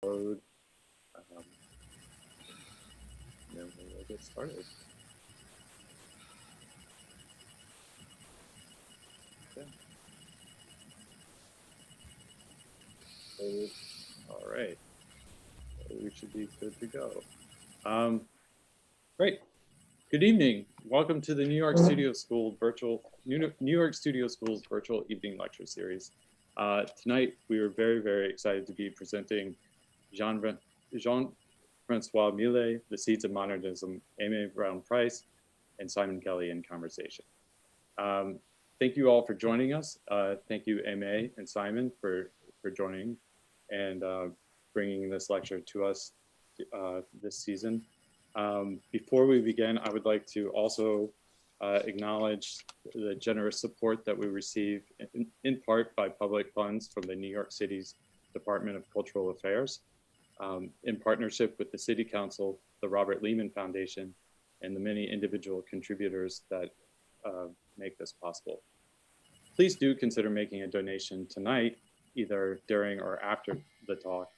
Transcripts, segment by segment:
Then we'll get started. Okay. All right, we should be good to go. Great. Good evening. Welcome to the New York Studio School's virtual evening lecture series. Tonight, we are very, very excited to be presenting Jean-François Millet, The Seeds of Modernism, Aimée Brown Price, and Simon Kelly in conversation. Thank you all for joining us. Thank you, Aimée and Simon, for joining and bringing this lecture to us this season. Before we begin, I would like to also acknowledge the generous support that we receive in part by public funds from the New York City's Department of Cultural Affairs, in partnership with the City Council, the Robert Lehman Foundation, and the many individual contributors that make this possible. Please do consider making a donation tonight, either during or after the talk,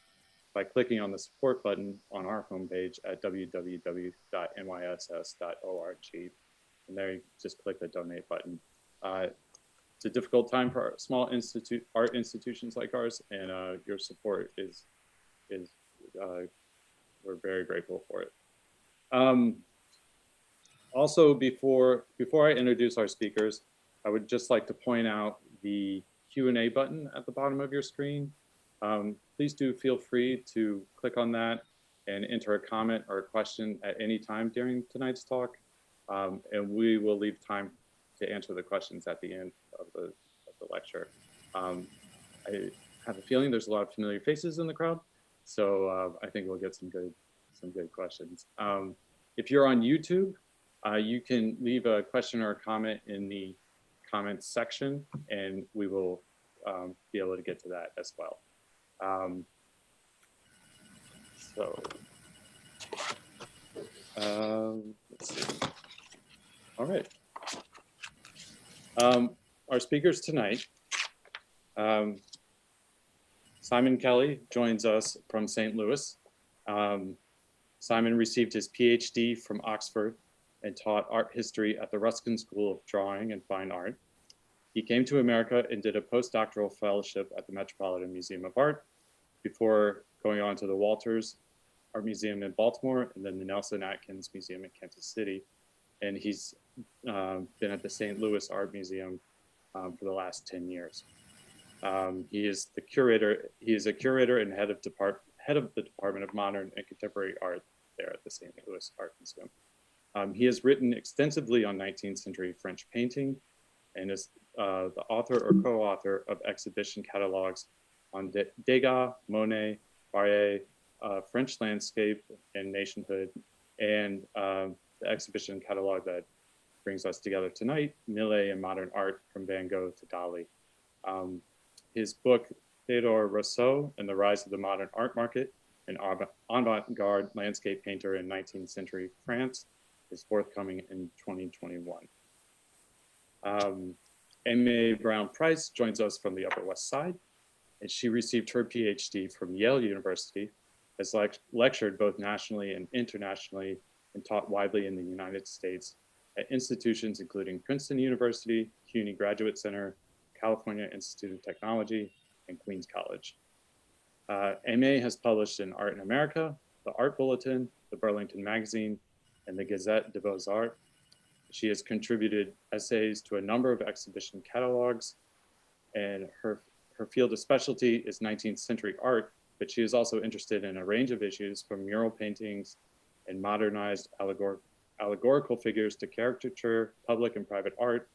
by clicking on the support button on our homepage at www.nyss.org. And there you just click the donate button. It's a difficult time for small art institutions like ours, and your support is we're very grateful for it. Also, before I introduce our speakers, I would just like to point out the Q&A button at the bottom of your screen. Please do feel free to click on that and enter a comment or a question at any time during tonight's talk. And we will leave time to answer the questions at the end of the lecture. I have a feeling there's a lot of familiar faces in the crowd, so I think we'll get some good questions. If you're on YouTube, you can leave a question or a comment in the comments section, and we will be able to get to that as well. Let's see. All right. Our speakers tonight, Simon Kelly joins us from St. Louis. Simon received his Ph.D. from Oxford and taught art history at the Ruskin School of Drawing and Fine Art. He came to America and did a postdoctoral fellowship at the Metropolitan Museum of Art before going on to the Walters Art Museum in Baltimore and then the Nelson Atkins Museum in Kansas City. And he's been at the St. Louis Art Museum for the last 10 years. He is the curator. He is a curator and head of the Department of Modern and Contemporary Art there at the St. Louis Art Museum. He has written extensively on 19th century French painting and is the author or co-author of exhibition catalogues on Degas, Monet, Barye, French landscape and nationhood, and the exhibition catalog that brings us together tonight, Millet and Modern Art from Van Gogh to Dalí. His book, Théodore Rousseau and the Rise of the Modern Art Market, an avant-garde landscape painter in 19th century France, is forthcoming in 2021. Aimée Brown Price joins us from the Upper West Side, and she received her PhD from Yale University, has lectured both nationally and internationally, and taught widely in the United States at institutions including Princeton University, CUNY Graduate Center, California Institute of Technology, and Queens College. Aimée has published in Art in America, the Art Bulletin, the Burlington Magazine, and the Gazette de Beaux-Arts. She has contributed essays to a number of exhibition catalogs, and her field of specialty is 19th century art, but she is also interested in a range of issues from mural paintings and modernized allegorical figures to caricature, public and private art,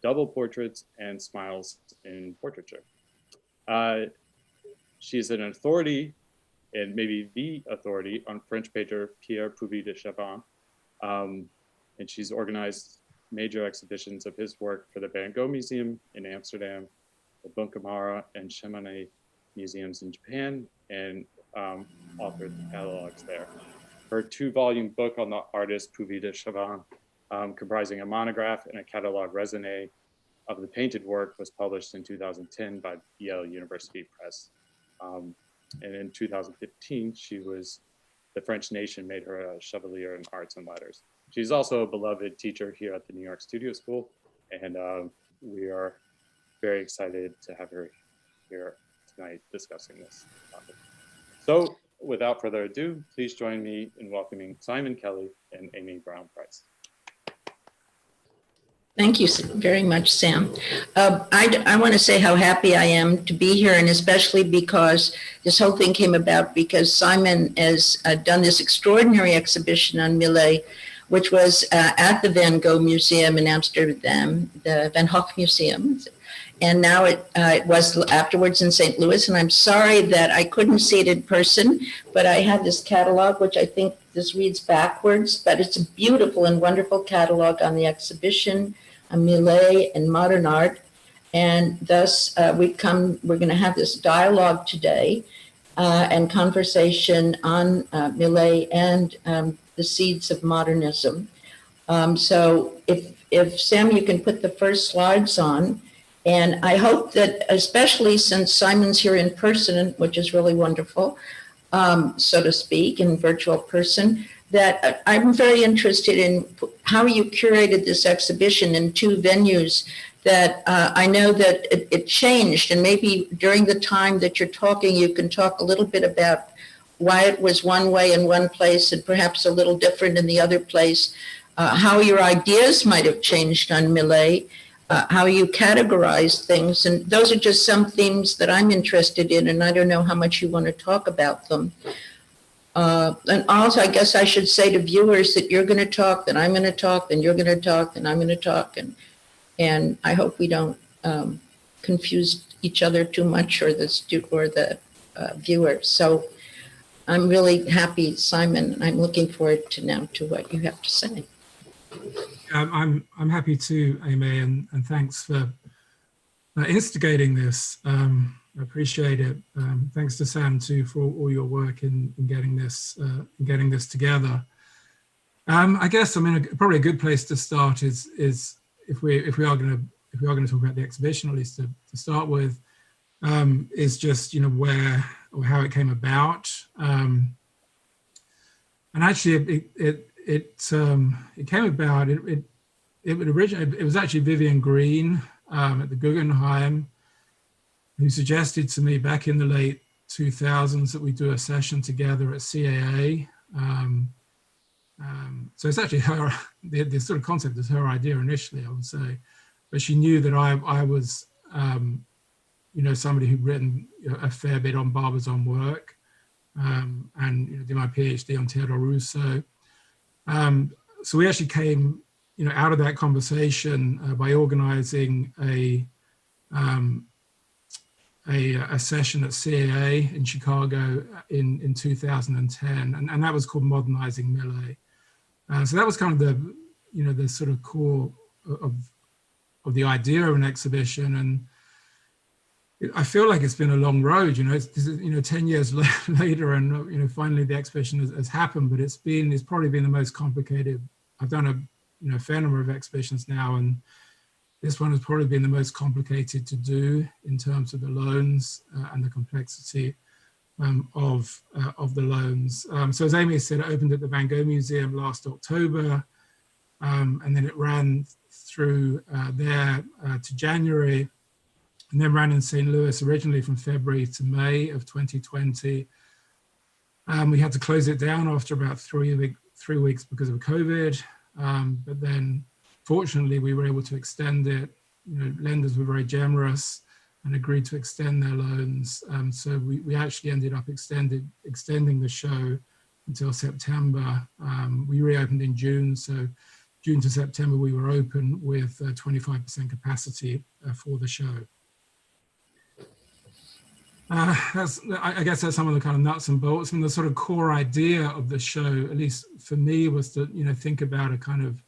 double portraits, and smiles in portraiture. She's an authority, and maybe the authority, on French painter Pierre Puvis de Chavannes, and she's organized major exhibitions of his work for the Van Gogh Museum in Amsterdam, the Bunkamura and Shimane museums in Japan, and authored the catalogs there. Her 2-volume book on the artist Puvis de Chavannes, comprising a monograph and a catalogue raisonné of the painted work, was published in 2010 by Yale University Press. And in 2015, the French nation made her a Chevalier in Arts and Letters. She's also a beloved teacher here at the New York Studio School, and we are very excited to have her here tonight discussing this topic. So without further ado, please join me in welcoming Simon Kelly and Aimée Brown Price. Thank you very much, Sam. I want to say how happy I am to be here, and especially because this whole thing came about because Simon has done this extraordinary exhibition on Millet, which was at the Van Gogh Museum in Amsterdam, the Van Gogh Museum. And now it was afterwards in St. Louis. And I'm sorry that I couldn't see it in person, but I had this catalog, which I think this reads backwards, but it's a beautiful and wonderful catalog on the exhibition on Millet and modern art. And thus we're going to have this dialogue today and conversation on Millet and the seeds of modernism. So if Sam, you can put the first slides on. And I hope that, especially since Simon's here in person, which is really wonderful, so to speak, in virtual person, that I'm very interested in how you curated this exhibition in two venues that I know that it changed. And maybe during the time that you're talking, you can talk a little bit about why it was one way in one place and perhaps a little different in the other place, how your ideas might have changed on Millet, how you categorize things. And those are just some themes that I'm interested in, and I don't know how much you want to talk about them. And also, I guess I should say to viewers that you're going to talk, then I'm going to talk, then you're going to talk, then I'm going to talk. And I hope we don't confuse each other too much or the viewers. So I'm really happy, Simon, and I'm looking forward to what you have to say. I'm happy to, Aimée, and thanks for instigating this. I appreciate it. Thanks to Sam too for all your work in getting this together. I guess probably a good place to start is if we are going to talk about the exhibition, or at least to start with, is just where or how it came about. And actually, it came about. It was actually Vivian Green at the Guggenheim who suggested to me back in the late 2000s that we do a session together at CAA. So it's actually her. The sort of concept is her idea initially, I would say, but she knew that I was somebody who'd written a fair bit on Barbizon work, and did my PhD on Théodore Rousseau. So we actually came, out of that conversation by organizing a session at CAA in Chicago in 2010, and that was called Modernizing Millet. So that was kind of the sort of core of the idea of an exhibition, and I feel like it's been a long road. It's 10 years later, and finally the exhibition has happened. But it's probably been the most complicated. I've done a fair number of exhibitions now, and this one has probably been the most complicated to do in terms of the loans and the complexity of the loans. So as Aimée said, it opened at the Van Gogh Museum last October, and then it ran through there to January, and then ran in St. Louis originally from February to May of 2020. We had to close it down after about 3 weeks because of COVID, but then fortunately we were able to extend it. Lenders were very generous and agreed to extend their loans. So we actually ended up extending the show until September. We reopened in June, so June to September we were open with 25% capacity for the show. I guess that's some of the kind of nuts and bolts. The sort of core idea of the show, at least for me, was to think about a kind of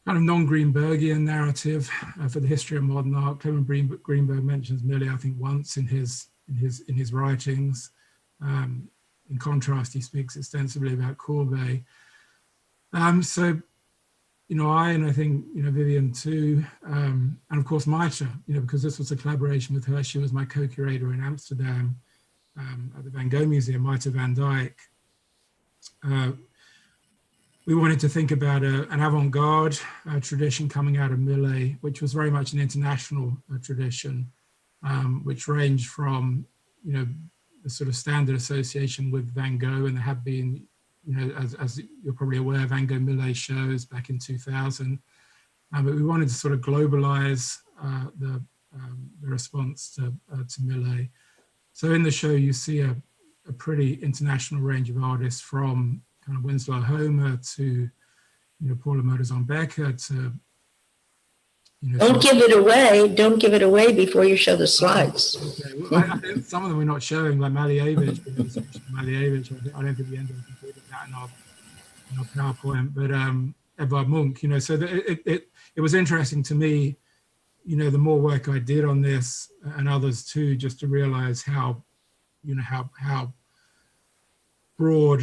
non-Greenbergian narrative for the history of modern art. Clement Greenberg mentions Millet, I think, once in his writings. In contrast, he speaks extensively about Courbet. So, I think Vivian too, and of course Maite, because this was a collaboration with her. She was my co-curator in Amsterdam. at the Van Gogh Museum, Mita van Dijk, we wanted to think about an avant-garde tradition coming out of Millet, which was very much an international tradition, which ranged from, the sort of standard association with Van Gogh, and there have been, as you're probably aware, Van Gogh Millet shows back in 2000. But we wanted to sort of globalize the response to Millet. So in the show, you see a pretty international range of artists, from kind of Winslow Homer to, Paula Modersohn-Becker to, Don't give it away. Don't give it away before you show the slides. Okay. Well, I think some of them we're not showing, like Malievich. I don't think we ended up including that in our PowerPoint. But Edvard Munch, so it was interesting to me, the more work I did on this, and others too, just to realize how broad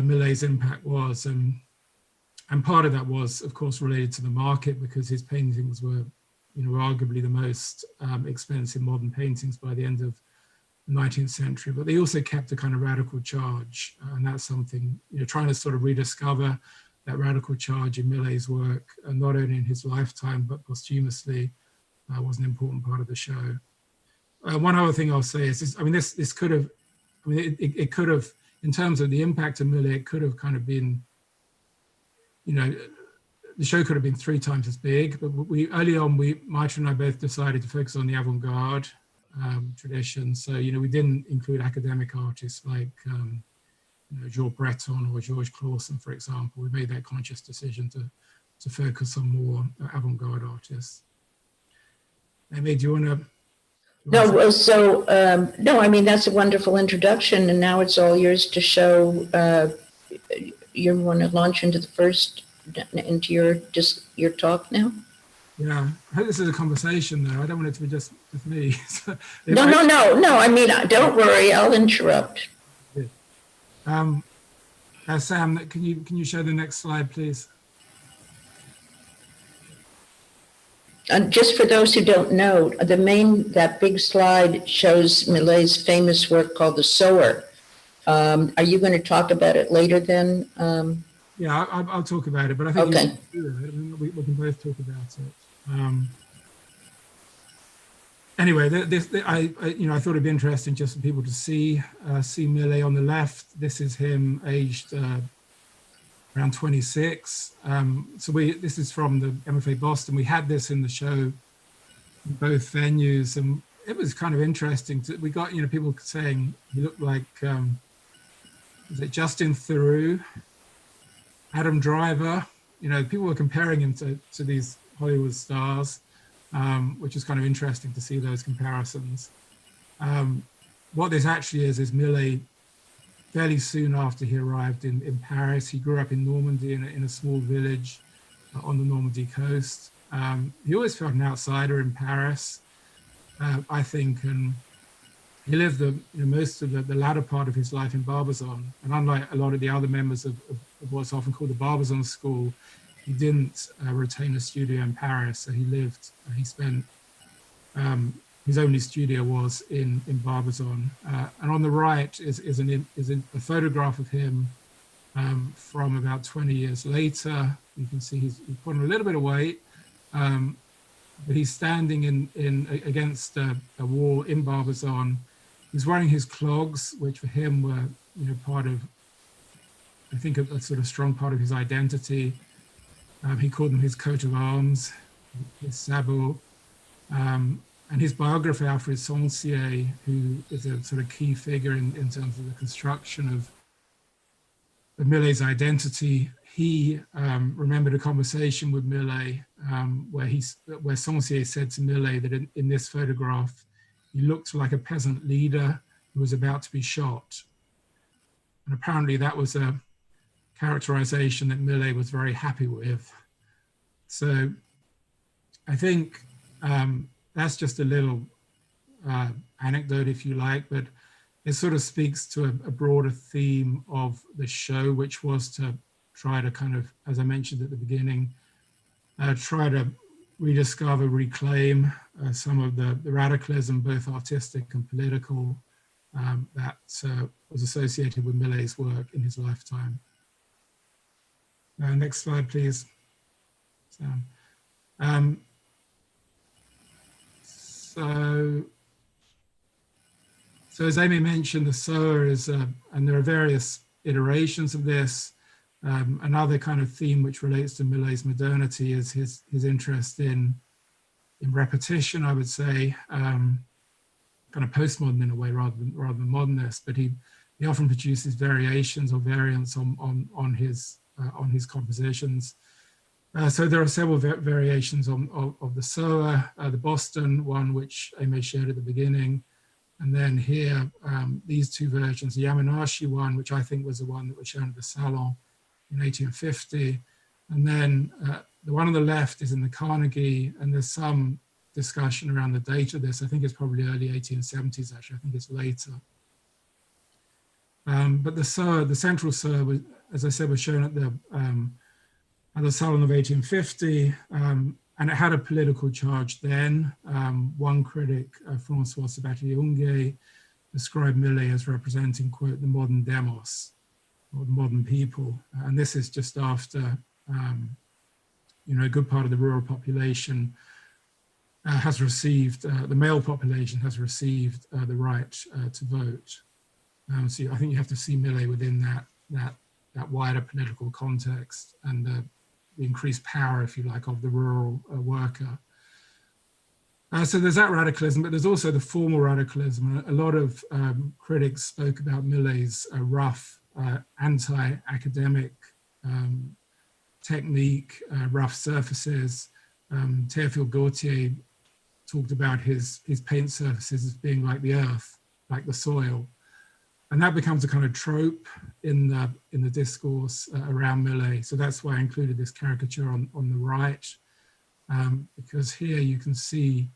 Millet's impact was. And part of that was, of course, related to the market, because his paintings were, arguably the most expensive modern paintings by the end of the 19th century. But they also kept a kind of radical charge. And that's something, trying to sort of rediscover that radical charge in Millet's work, not only in his lifetime, but posthumously, was an important part of the show. One other thing I'll say is, this could have, it could have, in terms of the impact of Millet, it could have kind of been, the show could have been 3 times as big, but early on, Mita and I both decided to focus on the avant-garde tradition. So, we didn't include academic artists like, Georges Breton or Georges Clausen, for example. We made that conscious decision to focus on more avant-garde artists. Aimée, do you want to? No, so, no, that's a wonderful introduction, and now it's all yours to show. You want to launch into your talk now? Yeah, I hope this is a conversation, though. I don't want it to be just with me. No. Don't worry, I'll interrupt. Sam, can you show the next slide, please? And just for those who don't know, that big slide shows Millet's famous work called the Sower. Are you going to talk about it later then? Yeah, I'll talk about it, but I think okay. We can both talk about it. Anyway, I thought it'd be interesting just for people to see Millet on the left. This is him aged around 26. This is from the MFA Boston. We had this in the show in both venues, and it was kind of interesting. We got people saying he looked like was it Justin Theroux, Adam Driver. People were comparing him to these Hollywood stars, which is kind of interesting to see those comparisons. What this actually is Millet. Fairly soon after he arrived in Paris, he grew up in Normandy in a small village on the Normandy coast. He always felt an outsider in Paris, I think, and he lived most of the latter part of his life in Barbizon. And unlike a lot of the other members of what's often called the Barbizon School, he didn't retain a studio in Paris. So he spent his only studio was in Barbizon. And on the right is a photograph of him from about 20 years later. You can see he's put on a little bit of weight, but he's standing against a wall in Barbizon. He's wearing his clogs, which for him were part of, I think, a sort of strong part of his identity. He called them his coat of arms, his sabot. And his biographer, Alfred Sancier, who is a sort of key figure in terms of the construction of Millet's identity, he remembered a conversation with Millet where Sancier said to Millet that in this photograph, he looked like a peasant leader who was about to be shot. And apparently that was a characterization that Millet was very happy with. So I think that's just a little anecdote, if you like, but it sort of speaks to a broader theme of the show, which was to try to kind of, as I mentioned at the beginning, try to rediscover, reclaim some of the radicalism, both artistic and political, that was associated with Millet's work in his lifetime. Next slide, please. So as Aimée mentioned, the Sower is, and there are various iterations of this. Another kind of theme which relates to Millet's modernity is his interest in repetition, I would say, kind of postmodern in a way rather than modernist, but he often produces variations or variants on his compositions. So there are several variations of the Sower, the Boston one, which Aimée showed at the beginning. And then here, these two versions, the Yamanashi one, which I think was the one that was shown at the Salon in 1850. And then the one on the left is in the Carnegie, and there's some discussion around the date of this. I think it's probably early 1870s, actually. I think it's later. But the Sower, the central Sower, was, as I said, was shown at the Salon of 1850, and it had a political charge then. One critic, François Sabatier-Unguet, described Millet as representing, quote, the modern demos, or the modern people. And this is just after, a good part of the rural population has received, the male population has received the right to vote. So I think you have to see Millet within that wider political context and the increased power, if you like, of the rural worker. So there's that radicalism, but there's also the formal radicalism. A lot of critics spoke about Millet's rough, anti-academic technique, rough surfaces. Théophile Gautier talked about his paint surfaces as being like the earth, like the soil. And that becomes a kind of trope in the discourse around Millet. So that's why I included this caricature on the right, because here you can see,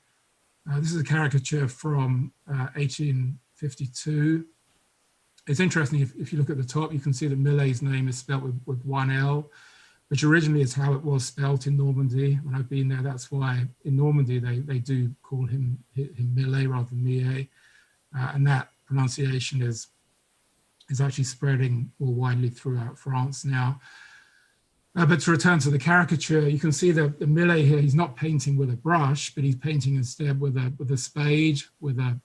this is a caricature from 1852. It's interesting, if you look at the top, you can see that Millet's name is spelt with one L, which originally is how it was spelt in Normandy. When I've been there, that's why in Normandy they do call him Millet rather than Millet. And that pronunciation is actually spreading more widely throughout France now. But to return to the caricature, you can see that the Millet here, he's not painting with a brush, but he's painting instead with a spade, with a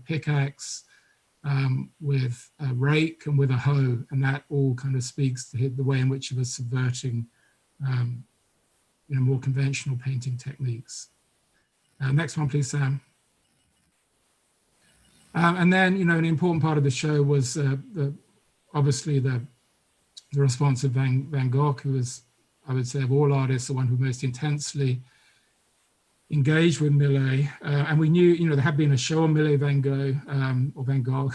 pickaxe, with a rake and with a hoe. And that all kind of speaks to the way in which he was subverting more conventional painting techniques. Next one, please, Sam. And then, an important part of the show was obviously the response of Van Gogh, who was, I would say, of all artists, the one who most intensely engaged with Millet. And we knew, there had been a show on Millet, Van Gogh, or Van Gogh,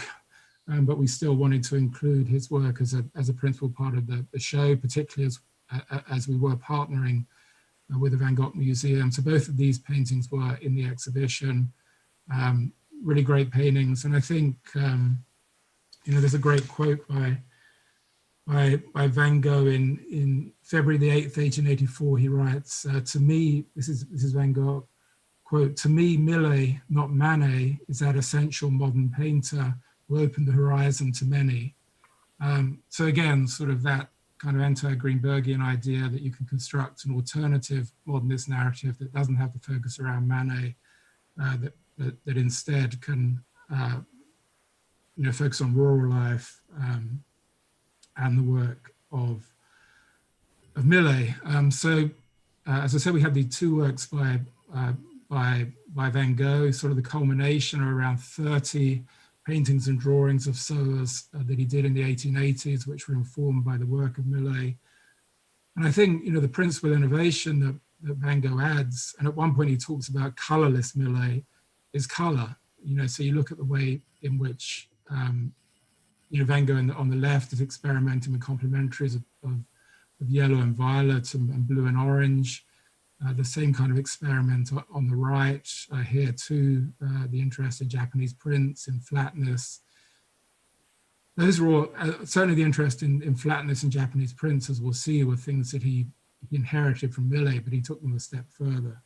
but we still wanted to include his work as a principal part of the show, particularly as we were partnering with the Van Gogh Museum. So both of these paintings were in the exhibition. Really great paintings, and I think there's a great quote by Van Gogh in February the 8th, 1884. He writes, "To me, this is Van Gogh, quote, to me, Millet, not Manet, is that essential modern painter who opened the horizon to many." So again, sort of that kind of anti-Greenbergian idea that you can construct an alternative modernist narrative that doesn't have to focus around Manet, that instead can focus on rural life and the work of Millet. So as I said, we have these two works by Van Gogh, sort of the culmination of around 30 paintings and drawings of Sower's that he did in the 1880s, which were informed by the work of Millet. And I think, the principal innovation that Van Gogh adds, and at one point he talks about colorless Millet, is color. So you look at the way in which, Van Gogh on the left is experimenting with complementaries of yellow and violet and blue and orange. The same kind of experiment on the right here too, the interest in Japanese prints, in flatness. Those were all, certainly the interest in flatness and Japanese prints, as we'll see, were things that he inherited from Millet, but he took them a step further.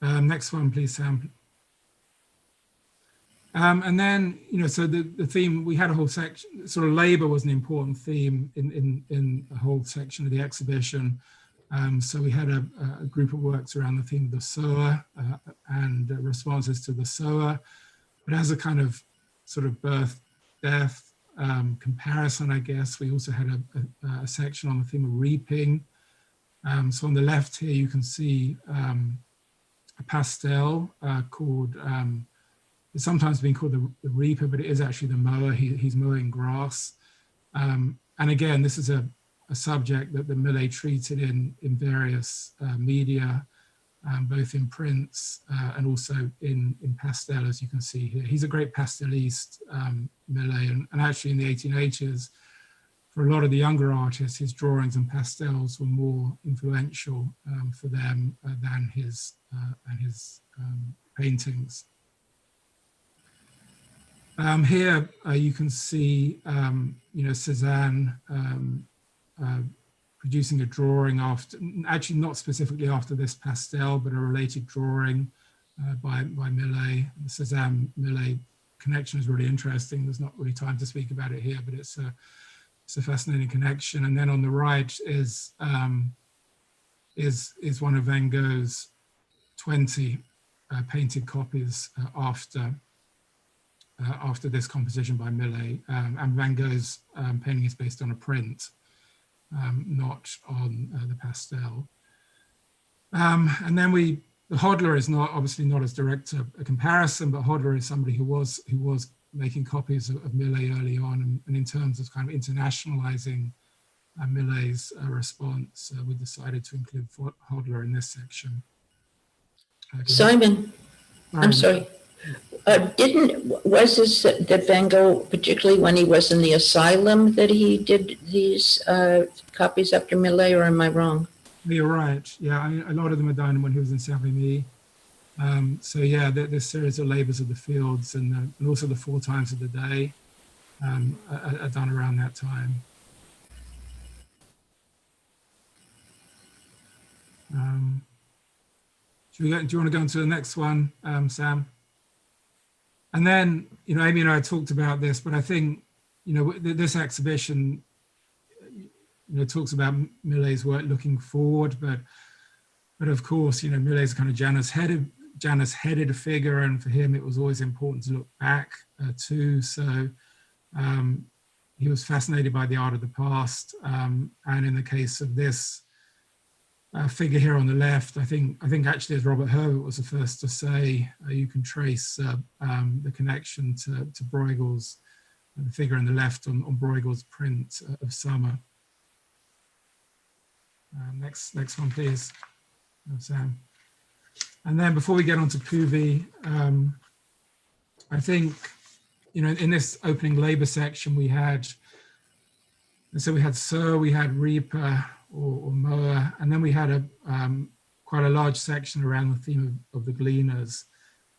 Next one, please, Sam. And then, so the theme, we had a whole section, sort of labor was an important theme in a whole section of the exhibition. So we had a group of works around the theme of the sower and responses to the sower. But as a kind of sort of birth, death comparison, I guess, we also had a section on the theme of reaping. So on the left here, you can see a pastel called, it's sometimes been called the reaper, but it is actually the mower. He's mowing grass. And again, this is a subject that the Millet treated in various media, both in prints and also in pastel, as you can see here. He's a great pasteliste, Millet, and actually in the 1880s, for a lot of the younger artists, his drawings and pastels were more influential for them than his paintings. Here you can see, Cézanne producing a drawing after, actually not specifically after this pastel, but a related drawing by Millet. The Cézanne-Millet connection is really interesting. There's not really time to speak about it here, but it's a fascinating connection. And then on the right is one of Van Gogh's 20 painted copies after this composition by Millet. And Van Gogh's painting is based on a print, not on the pastel. And then the Hodler is obviously not as direct a comparison, but Hodler is somebody who was making copies of Millet early on, and in terms of kind of internationalizing Millet's response, we decided to include Hodler in this section. Simon, I'm sorry. Was this that Van Gogh, particularly when he was in the asylum, that he did these copies after Millet, or am I wrong? You're right. Yeah, I mean, a lot of them are done when he was in Saint-Rémy. So yeah, this series of Labours of the Fields and also the 4 Times of the Day are done around that time. Do you want to go on to the next one, Sam? And then, Amy and I talked about this, but I think, this exhibition, talks about Millet's work looking forward, but of course, Millet's kind of Janus-headed figure, and for him, it was always important to look back too. So he was fascinated by the art of the past, and in the case of this figure here on the left, I think actually, as Robert Herbert was the first to say, you can trace the connection to Bruegel's, the figure on the left on Bruegel's print of Summer. Next one, please, Sam. And then before we get on to Puvis, I think, in this opening labor section, we had Sower, we had reaper or mower, and then we had quite a large section around the theme of the Gleaners.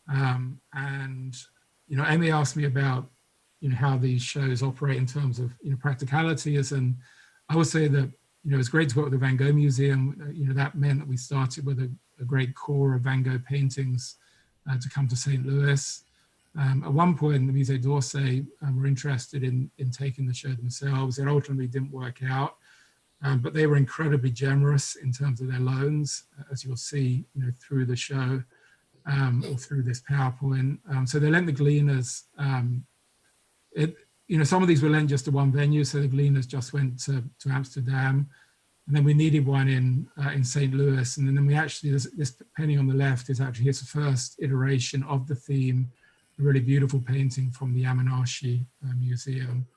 And, Aimée asked me about, how these shows operate in terms of, practicalities. And I would say that, it's great to work with the Van Gogh Museum. That meant that we started with a great core of Van Gogh paintings to come to St. Louis. At one point, the Musée d'Orsay were interested in taking the show themselves. It ultimately didn't work out, but they were incredibly generous in terms of their loans, as you'll see, through the show or through this PowerPoint. So they lent the Gleaners. Some of these were lent just to one venue, so the Gleaners just went to Amsterdam, and then we needed one in St. Louis, and then we actually, this painting on the left is actually his first iteration of the theme, a really beautiful painting from the Yamanashi Museum.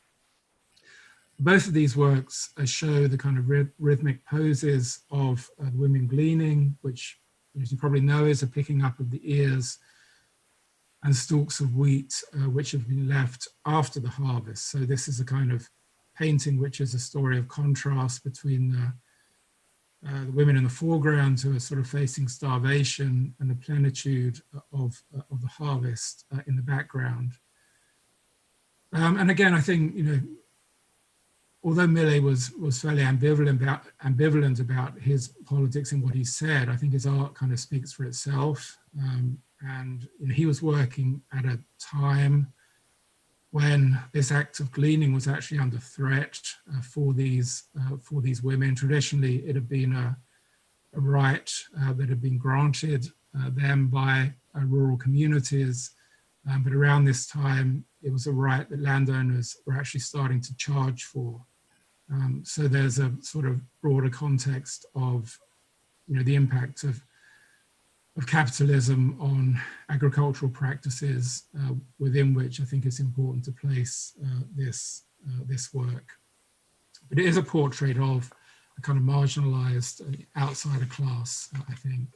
Both of these works show the kind of rhythmic poses of the women gleaning, which, as you probably know, is a picking up of the ears and stalks of wheat, which have been left after the harvest. So this is a kind of painting which is a story of contrast between the women in the foreground who are sort of facing starvation and the plenitude of the harvest in the background. And again, I think, although Millet was fairly ambivalent about his politics and what he said, I think his art kind of speaks for itself. And he was working at a time when this act of gleaning was actually under threat for these women. Traditionally, it had been a right that had been granted them by rural communities, but around this time, it was a right that landowners were actually starting to charge for. So there's a sort of broader context of, the impact of capitalism on agricultural practices, within which I think it's important to place this work. But it is a portrait of a kind of marginalized outsider class, I think.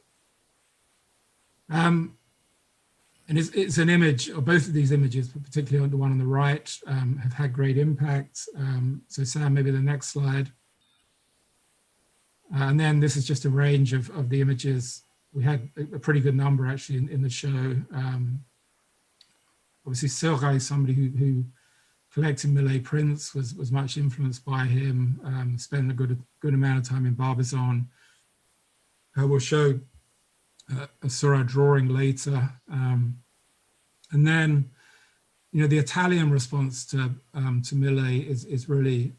And it's an image, or both of these images, but particularly the one on the right, have had great impact. So Sam, maybe the next slide. And then this is just a range of the images. We had a pretty good number actually in the show. Obviously Sower is somebody who collecting Millet prints, was much influenced by him, spent a good amount of time in Barbizon. We'll show a Sower drawing later. And then, the Italian response to Millet is really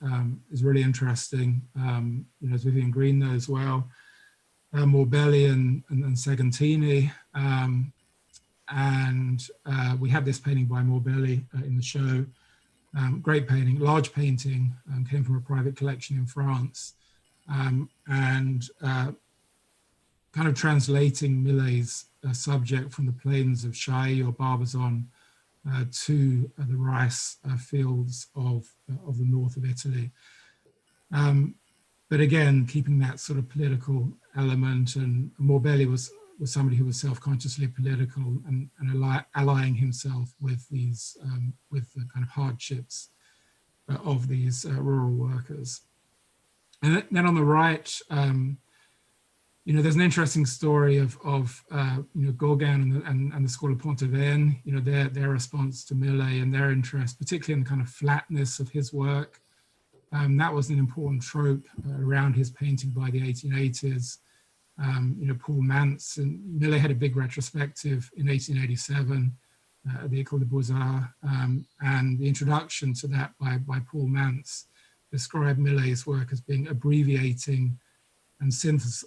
interesting. As Vivian Green knows well, Morbelli and Segantini, and we have this painting by Morbelli in the show. Great painting, large painting, came from a private collection in France, and kind of translating Millet's subject from the plains of Chailly or Barbizon to the rice fields of the north of Italy. But again, keeping that sort of political element, and Morbelli was somebody who was self-consciously political and allying himself with these, with the kind of hardships of these rural workers. And then on the right, there's an interesting story of Gauguin and the School of Pont-Aven, their response to Millet and their interest, particularly in the kind of flatness of his work. That was an important trope around his painting by the 1880s. Paul Mance, and Millet had a big retrospective in 1887 at the École des Beaux-Arts, and the introduction to that by Paul Mance described Millet's work as being abbreviating and synthesizing.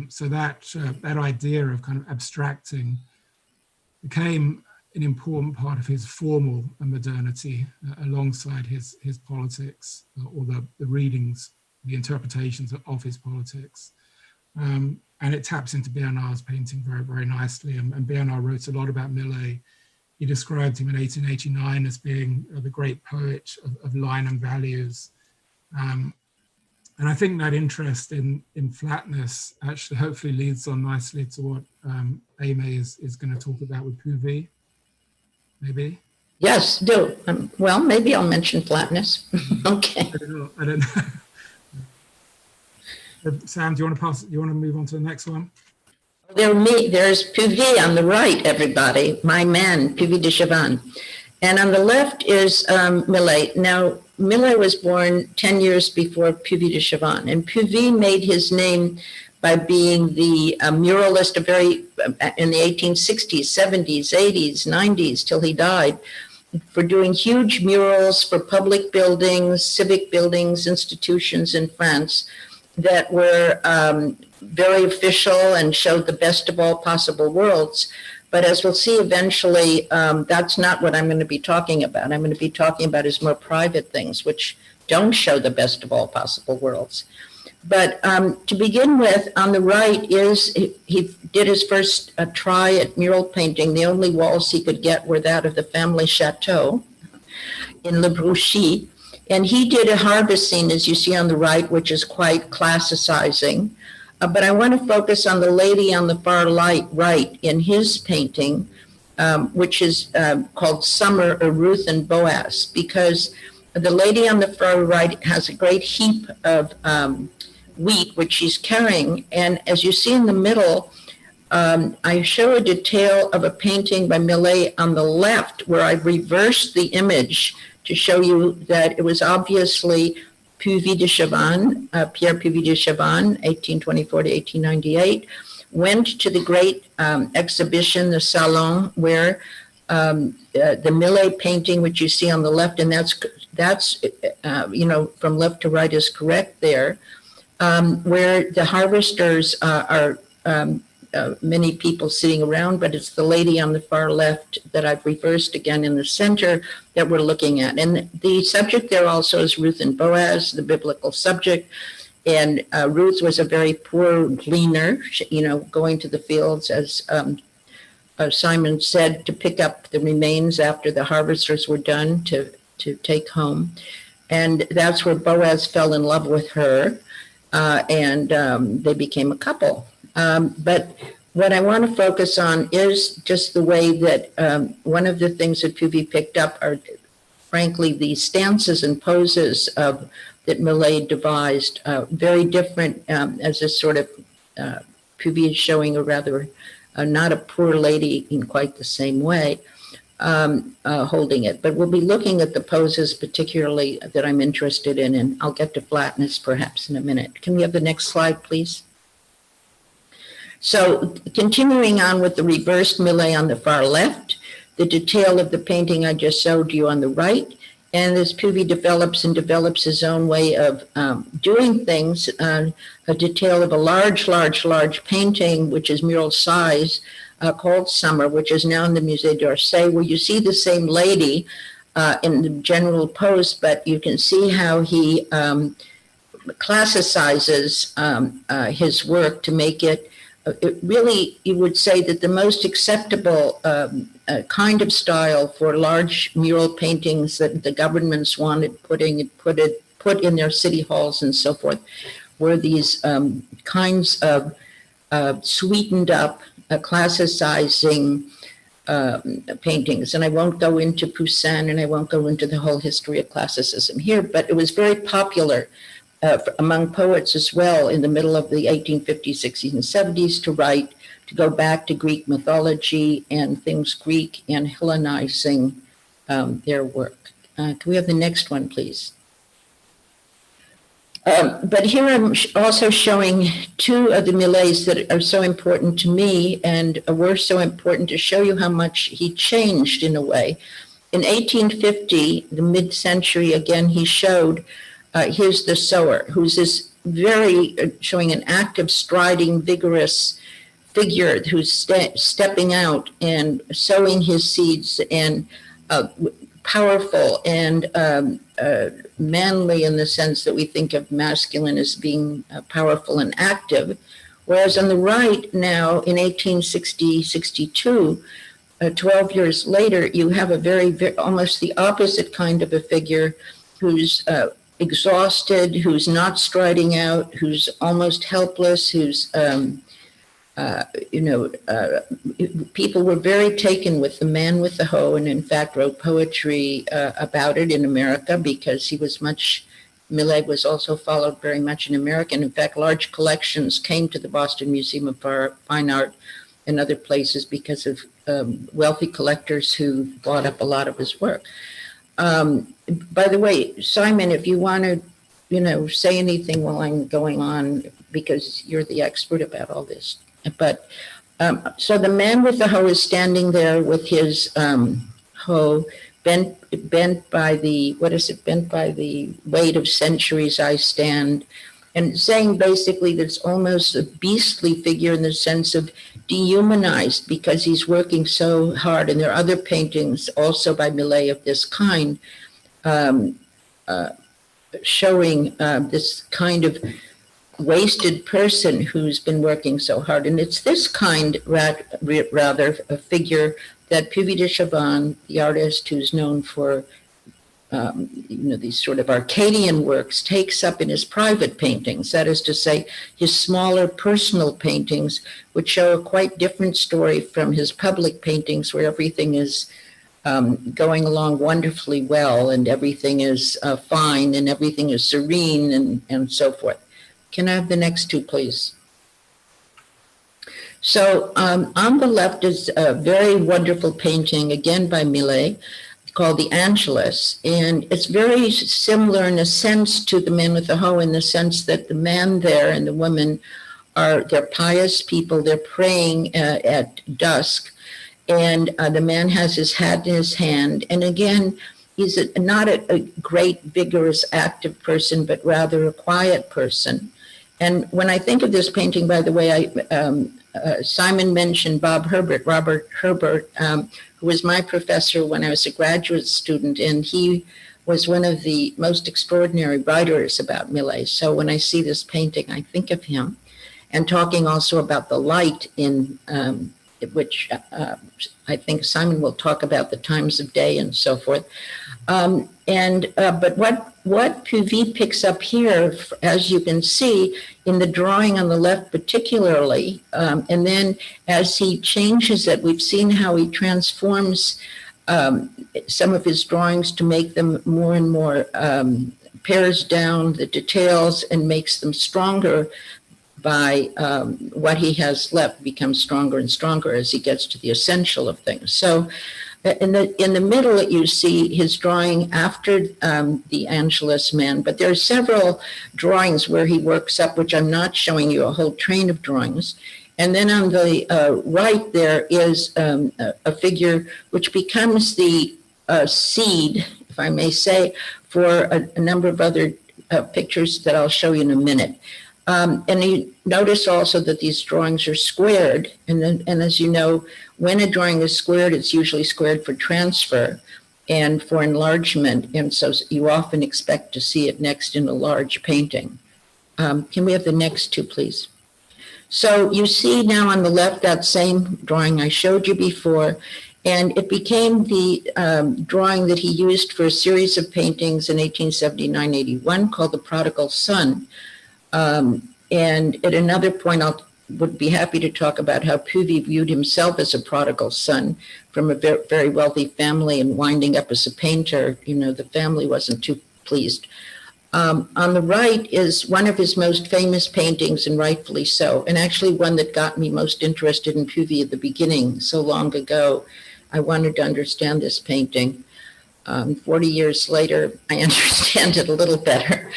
So that idea of kind of abstracting became an important part of his formal modernity alongside his politics, or the readings, the interpretations of his politics. And it taps into Bernard's painting very, very nicely. And Bernard wrote a lot about Millet. He described him in 1889 as being the great poet of line and values. And I think that interest in flatness actually hopefully leads on nicely to what Aimée is going to talk about with Puvis, maybe? Yes, do. Well, maybe I'll mention flatness. Okay. I don't know. Sam, do you want to move on to the next one? There's Puvis on the right, everybody, my man, Puvis de Chavannes. And on the left is Millet. Now, Millet was born 10 years before Puvis de Chavannes, and Puvis made his name by being the muralist in the 1860s, 70s, 80s, 90s, till he died, for doing huge murals for public buildings, civic buildings, institutions in France that were very official and showed the best of all possible worlds. But as we'll see eventually, that's not what I'm going to be talking about. I'm going to be talking about his more private things, which don't show the best of all possible worlds. But to begin with, on the right is, he did his first try at mural painting. The only walls he could get were that of the family chateau in Le Brouchy. And he did a harvest scene, as you see on the right, which is quite classicizing. But I want to focus on the lady on the far right in his painting, which is called Summer, or Ruth and Boaz, because the lady on the far right has a great heap of wheat, which she's carrying. And as you see in the middle, I show a detail of a painting by Millet on the left, where I reversed the image to show you that it was obviously Puvis de Chavannes, Pierre Puvis de Chavannes, 1824 to 1898, went to the great exhibition, the Salon, where the Millet painting, which you see on the left, and that's from left to right is correct there, where the harvesters are many people sitting around, but it's the lady on the far left that I've reversed again in the center that we're looking at. And the subject there also is Ruth and Boaz, the biblical subject. And Ruth was a very poor gleaner, going to the fields, as Simon said, to pick up the remains after the harvesters were done to take home. And that's where Boaz fell in love with her, and they became a couple. But what I want to focus on is just the way that one of the things that Puvis picked up are, frankly, the stances and poses that Millet devised, very different as a sort of, Puvis is showing a rather, not a poor lady in quite the same way, holding it. But we'll be looking at the poses particularly that I'm interested in, and I'll get to flatness perhaps in a minute. Can we have the next slide, please? So continuing on with the reversed Millet on the far left, the detail of the painting I just showed you on the right, and as Puvis develops his own way of doing things, a detail of a large painting, which is mural size, called Summer, which is now in the Musée d'Orsay, where you see the same lady in the general pose, but you can see how he classicizes his work to make it really, you would say that the most acceptable kind of style for large mural paintings that the governments wanted put in their city halls and so forth were these kinds of sweetened up, classicizing paintings. And I won't go into Poussin and I won't go into the whole history of classicism here, but it was very popular among poets as well in the middle of the 1850s, 60s, and 70s to go back to Greek mythology and things Greek and Hellenizing their work. Can we have the next one, please? But here I'm also showing two of the Millets that are so important to me and were so important to show you how much he changed in a way. In 1850, the mid-century, again, he showed here's the sower, who's this very showing an active, striding, vigorous figure who's stepping out and sowing his seeds, and powerful and manly in the sense that we think of masculine as being powerful and active. Whereas on the right now, in 1860-62, 12 years later, you have a very almost the opposite kind of a figure who's exhausted, who's not striding out, who's almost helpless, who's, people were very taken with the man with the hoe, and in fact wrote poetry about it in America because he was Millet was also followed very much in America. And in fact, large collections came to the Boston Museum of Fine Art and other places because of wealthy collectors who bought up a lot of his work. By the way, Simon, if you want to, say anything while I'm going on, because you're the expert about all this. But so the man with the hoe is standing there with his hoe bent by the weight of centuries I stand, and saying basically that it's almost a beastly figure in the sense of dehumanized because he's working so hard. And there are other paintings also by Millet of this kind, showing this kind of wasted person who's been working so hard. And it's this kind, rather, a figure that Puvis de Chavannes, the artist who's known for these sort of Arcadian works, takes up in his private paintings. That is to say, his smaller personal paintings, which show a quite different story from his public paintings, where everything is going along wonderfully well and everything is fine and everything is serene and so forth. Can I have the next two, please? So on the left is a very wonderful painting, again by Millet, called The Angelus. And it's very similar in a sense to The Man with the Hoe, in the sense that the man there and the woman they're pious people. They're praying at dusk. And the man has his hat in his hand. And again, he's not a great, vigorous, active person, but rather a quiet person. And when I think of this painting, by the way, Simon mentioned Robert Herbert, who was my professor when I was a graduate student, and he was one of the most extraordinary writers about Millet. So when I see this painting, I think of him, and talking also about the light in which I think Simon will talk about the times of day and so forth. But what Puvis picks up here, as you can see in the drawing on the left particularly, and then as he changes it, we've seen how he transforms some of his drawings to make them more and more, pares down the details and makes them stronger by what he has left becomes stronger and stronger as he gets to the essential of things. So in the middle, you see his drawing after the Angelus man, but there are several drawings where he works up, which I'm not showing you, a whole train of drawings. And then on the right, there is a figure which becomes the seed, if I may say, for a number of other pictures that I'll show you in a minute. And you notice also that these drawings are squared. And as you know, when a drawing is squared, it's usually squared for transfer and for enlargement. And so you often expect to see it next in a large painting. Can we have the next two, please? So you see now on the left that same drawing I showed you before, and it became the drawing that he used for a series of paintings in 1879-81 called The Prodigal Son. And at another point, I would be happy to talk about how Puvis viewed himself as a prodigal son from a very wealthy family and winding up as a painter. You know, the family wasn't too pleased. On the right is one of his most famous paintings, and rightfully so, and actually one that got me most interested in Puvis at the beginning so long ago. I wanted to understand this painting. 40 years later, I understand it a little better.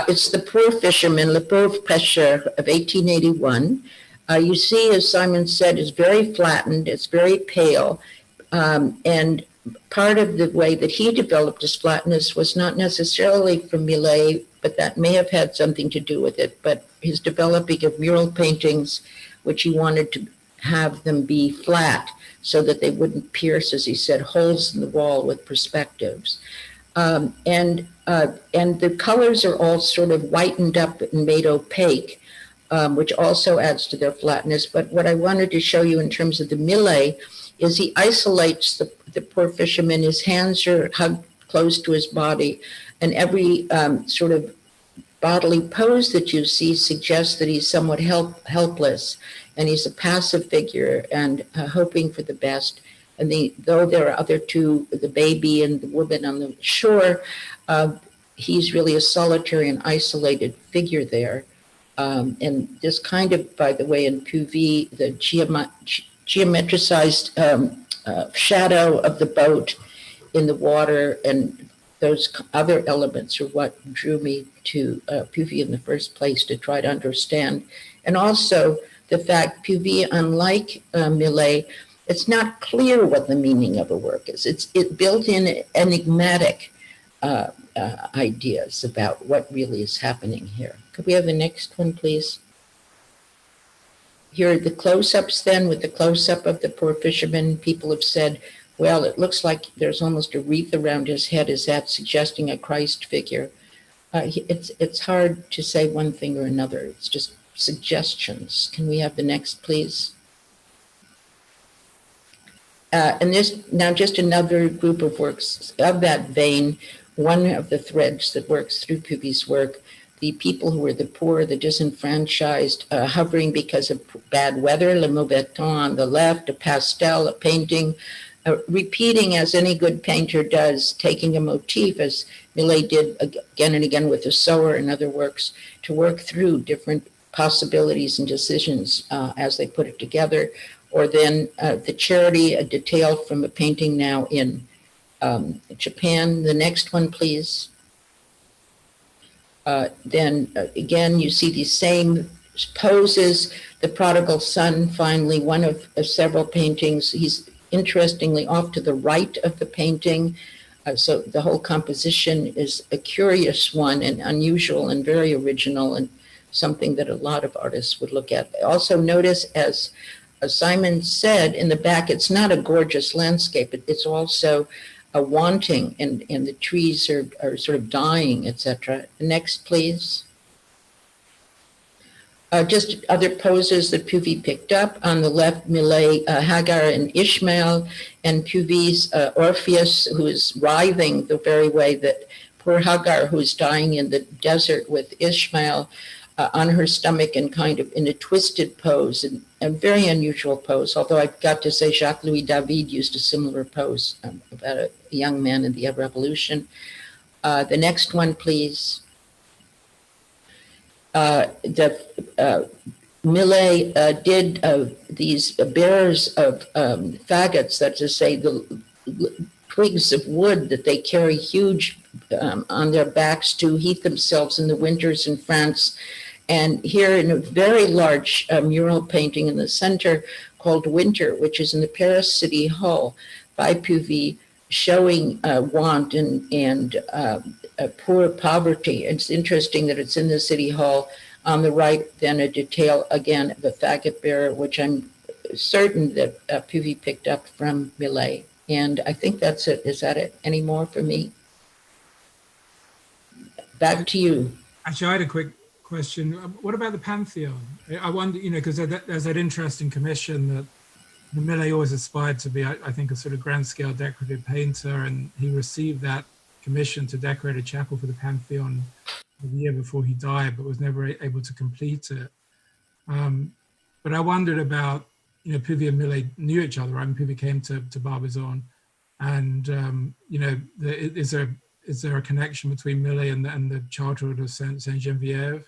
It's The Poor Fisherman, Le Pauvre Pêcheur of 1881. You see, as Simon said, it's very flattened, it's very pale, and part of the way that he developed his flatness was not necessarily from Millet, but that may have had something to do with it, but his developing of mural paintings, which he wanted to have them be flat, so that they wouldn't pierce, as he said, holes in the wall with perspectives. And the colors are all sort of whitened up and made opaque, which also adds to their flatness. But what I wanted to show you in terms of the Millet is he isolates the poor fisherman. His hands are hugged close to his body, and every sort of bodily pose that you see suggests that he's somewhat helpless. And he's a passive figure and hoping for the best. And though there are other two, the baby and the woman on the shore, he's really a solitary and isolated figure there. And this kind of, by the way, in Puvis, the geometricized shadow of the boat in the water and those other elements are what drew me to Puvis in the first place, to try to understand. And also, the fact Puvis, unlike Millet, it's not clear what the meaning of a work is. It built in enigmatic ideas about what really is happening here. Could we have the next one, please? Here are the close-ups then, with the close-up of the poor fisherman. People have said, well, it looks like there's almost a wreath around his head. Is that suggesting a Christ figure? It's hard to say one thing or another. It's just suggestions. Can we have the next, please? And this now just another group of works of that vein. One of the threads that works through Puvis' work, the people who are the poor, the disenfranchised, hovering because of bad weather, le mauvais temps on the left, a pastel, a painting, repeating as any good painter does, taking a motif as Millet did again and again with the Sower and other works, to work through different possibilities and decisions as they put it together. Or then the charity, a detail from a painting now in Japan. The next one, please. Then again, you see these same poses. The Prodigal Son, finally, one of several paintings. He's interestingly off to the right of the painting. So the whole composition is a curious one and unusual and very original and something that a lot of artists would look at. Also notice, as Simon said, in the back, it's not a gorgeous landscape. It's also a wanting, and the trees are sort of dying, etc. Next, please. Just other poses that Puvis picked up. On the left, Millet, Hagar and Ishmael, and Puvis, Orpheus, who is writhing the very way that poor Hagar, who is dying in the desert with Ishmael, on her stomach and kind of in a twisted pose, and a very unusual pose. Although I've got to say Jacques-Louis David used a similar pose about a young man in the Revolution. The next one, please. Millet did these bearers of faggots, that's to say the twigs of wood that they carry huge on their backs to heat themselves in the winters in France. And here in a very large mural painting in the center called Winter, which is in the Paris City Hall by Puvis, showing want and poor poverty. It's interesting that it's in the City Hall. On the right, then a detail again of a faggot bearer, which I'm certain that Puvis picked up from Millet. And I think that's it. Is that it? Any more for me? Back to you. Actually, I had a quick question. What about the Pantheon? I wonder, because there's that interesting commission that Millet always aspired to be, I think, a sort of grand scale decorative painter, and he received that commission to decorate a chapel for the Pantheon the year before he died, but was never able to complete it. But I wondered about, Puvis and Millet knew each other, right? And Puvis came to Barbizon, and is there a connection between Millet and the Charter of Saint-Geneviève?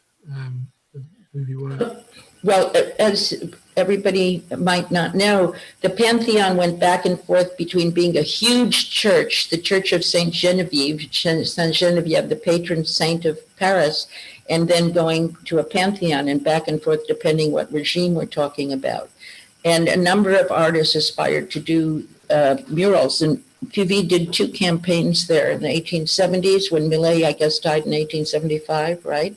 Puvis work? Well, as everybody might not know, the Pantheon went back and forth between being a huge church, the Church of Saint-Geneviève, the patron saint of Paris, and then going to a Pantheon and back and forth depending what regime we're talking about. And a number of artists aspired to do murals, and Puvis did 2 campaigns there in the 1870s when Millet, I guess, died in 1875, right?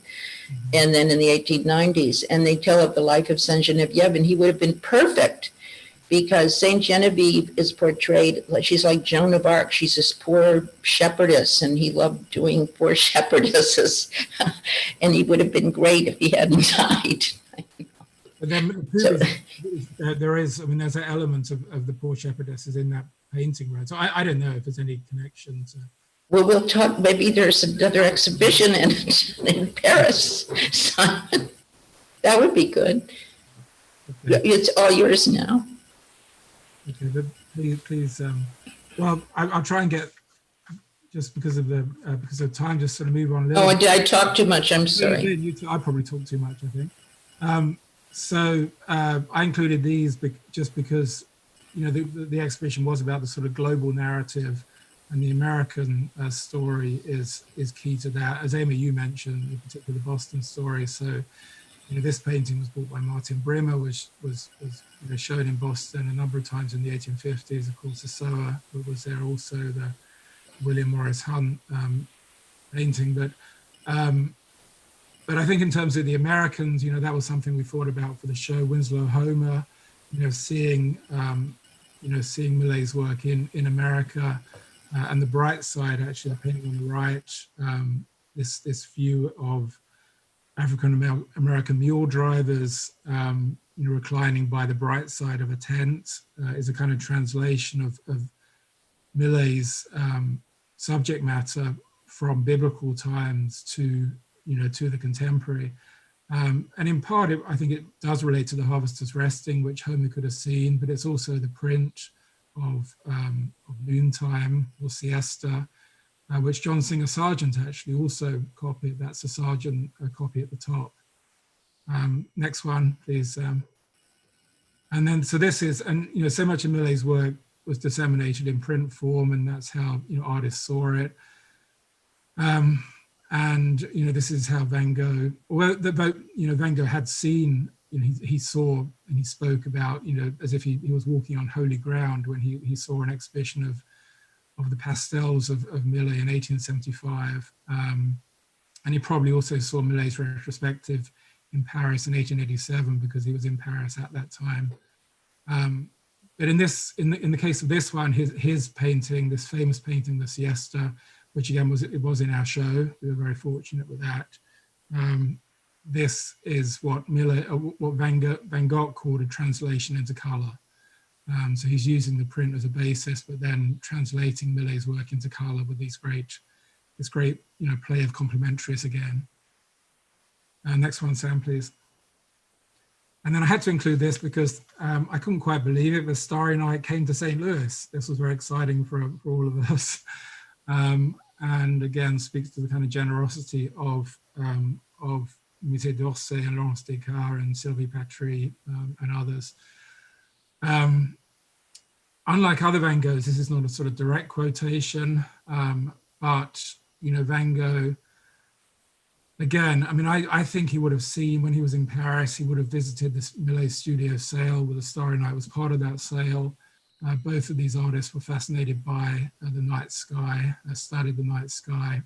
And then in the 1890s, and they tell of the life of Saint-Geneviève, and he would have been perfect because Saint-Geneviève is portrayed, she's like Joan of Arc. She's this poor shepherdess, and he loved doing poor shepherdesses, and he would have been great if he hadn't died. But then there's an element of the poor shepherdesses in that painting, right? So I don't know if there's any connection to... Well, we'll talk, maybe there's another exhibition in Paris, Simon. That would be good. Okay. It's all yours now. Okay, but please, well, I'll try and get, just because of time, just sort of move on a little. Oh, did I talk too much? I'm sorry. I probably talked too much, I think. So I included these just because, the exhibition was about the sort of global narrative, and the American story is key to that. As Aimée, you mentioned, in particular the Boston story. So, this painting was bought by Martin Brimmer, which was shown in Boston a number of times in the 1850s. Of course, the Sower was there also, the William Morris Hunt painting. But I think in terms of the Americans, that was something we thought about for the show. Winslow Homer, seeing Millet's work in America. And the bright side, actually, the painting on the right, this view of African American mule drivers, reclining by the bright side of a tent, is a kind of translation of Millet's subject matter from biblical times to the contemporary. And in part, I think it does relate to the harvesters resting, which Homer could have seen, but it's also the print of noontime or siesta, which John Singer Sargent actually also copied. That's a Sargent copy at the top. Next one, please. And then, so this is, and so much of Millet's work was disseminated in print form, and that's how artists saw it. And this is how Van Gogh, Van Gogh had seen, he saw and he spoke about, as if he was walking on holy ground when he saw an exhibition of the pastels of Millet in 1875. And he probably also saw Millet's retrospective in Paris in 1887 because he was in Paris at that time. But in the case of this one, his painting, this famous painting, the Siesta, which again was in our show. We were very fortunate with that. This is what Van Gogh called a translation into color. So he's using the print as a basis, but then translating Millet's work into color with this great play of complementaries again. Next one, Sam, please. And then I had to include this because I couldn't quite believe it, but Starry Night came to St. Louis. This was very exciting for all of us. And again, speaks to the kind of generosity of Musée d'Orsay and Laurence Descartes and Sylvie Patry and others. Unlike other Van Goghs, this is not a sort of direct quotation, but Van Gogh, again, I mean, I think he would have seen when he was in Paris, he would have visited this Millet studio sale where the Starry Night was part of that sale. Both of these artists were fascinated by the night sky, studied the night sky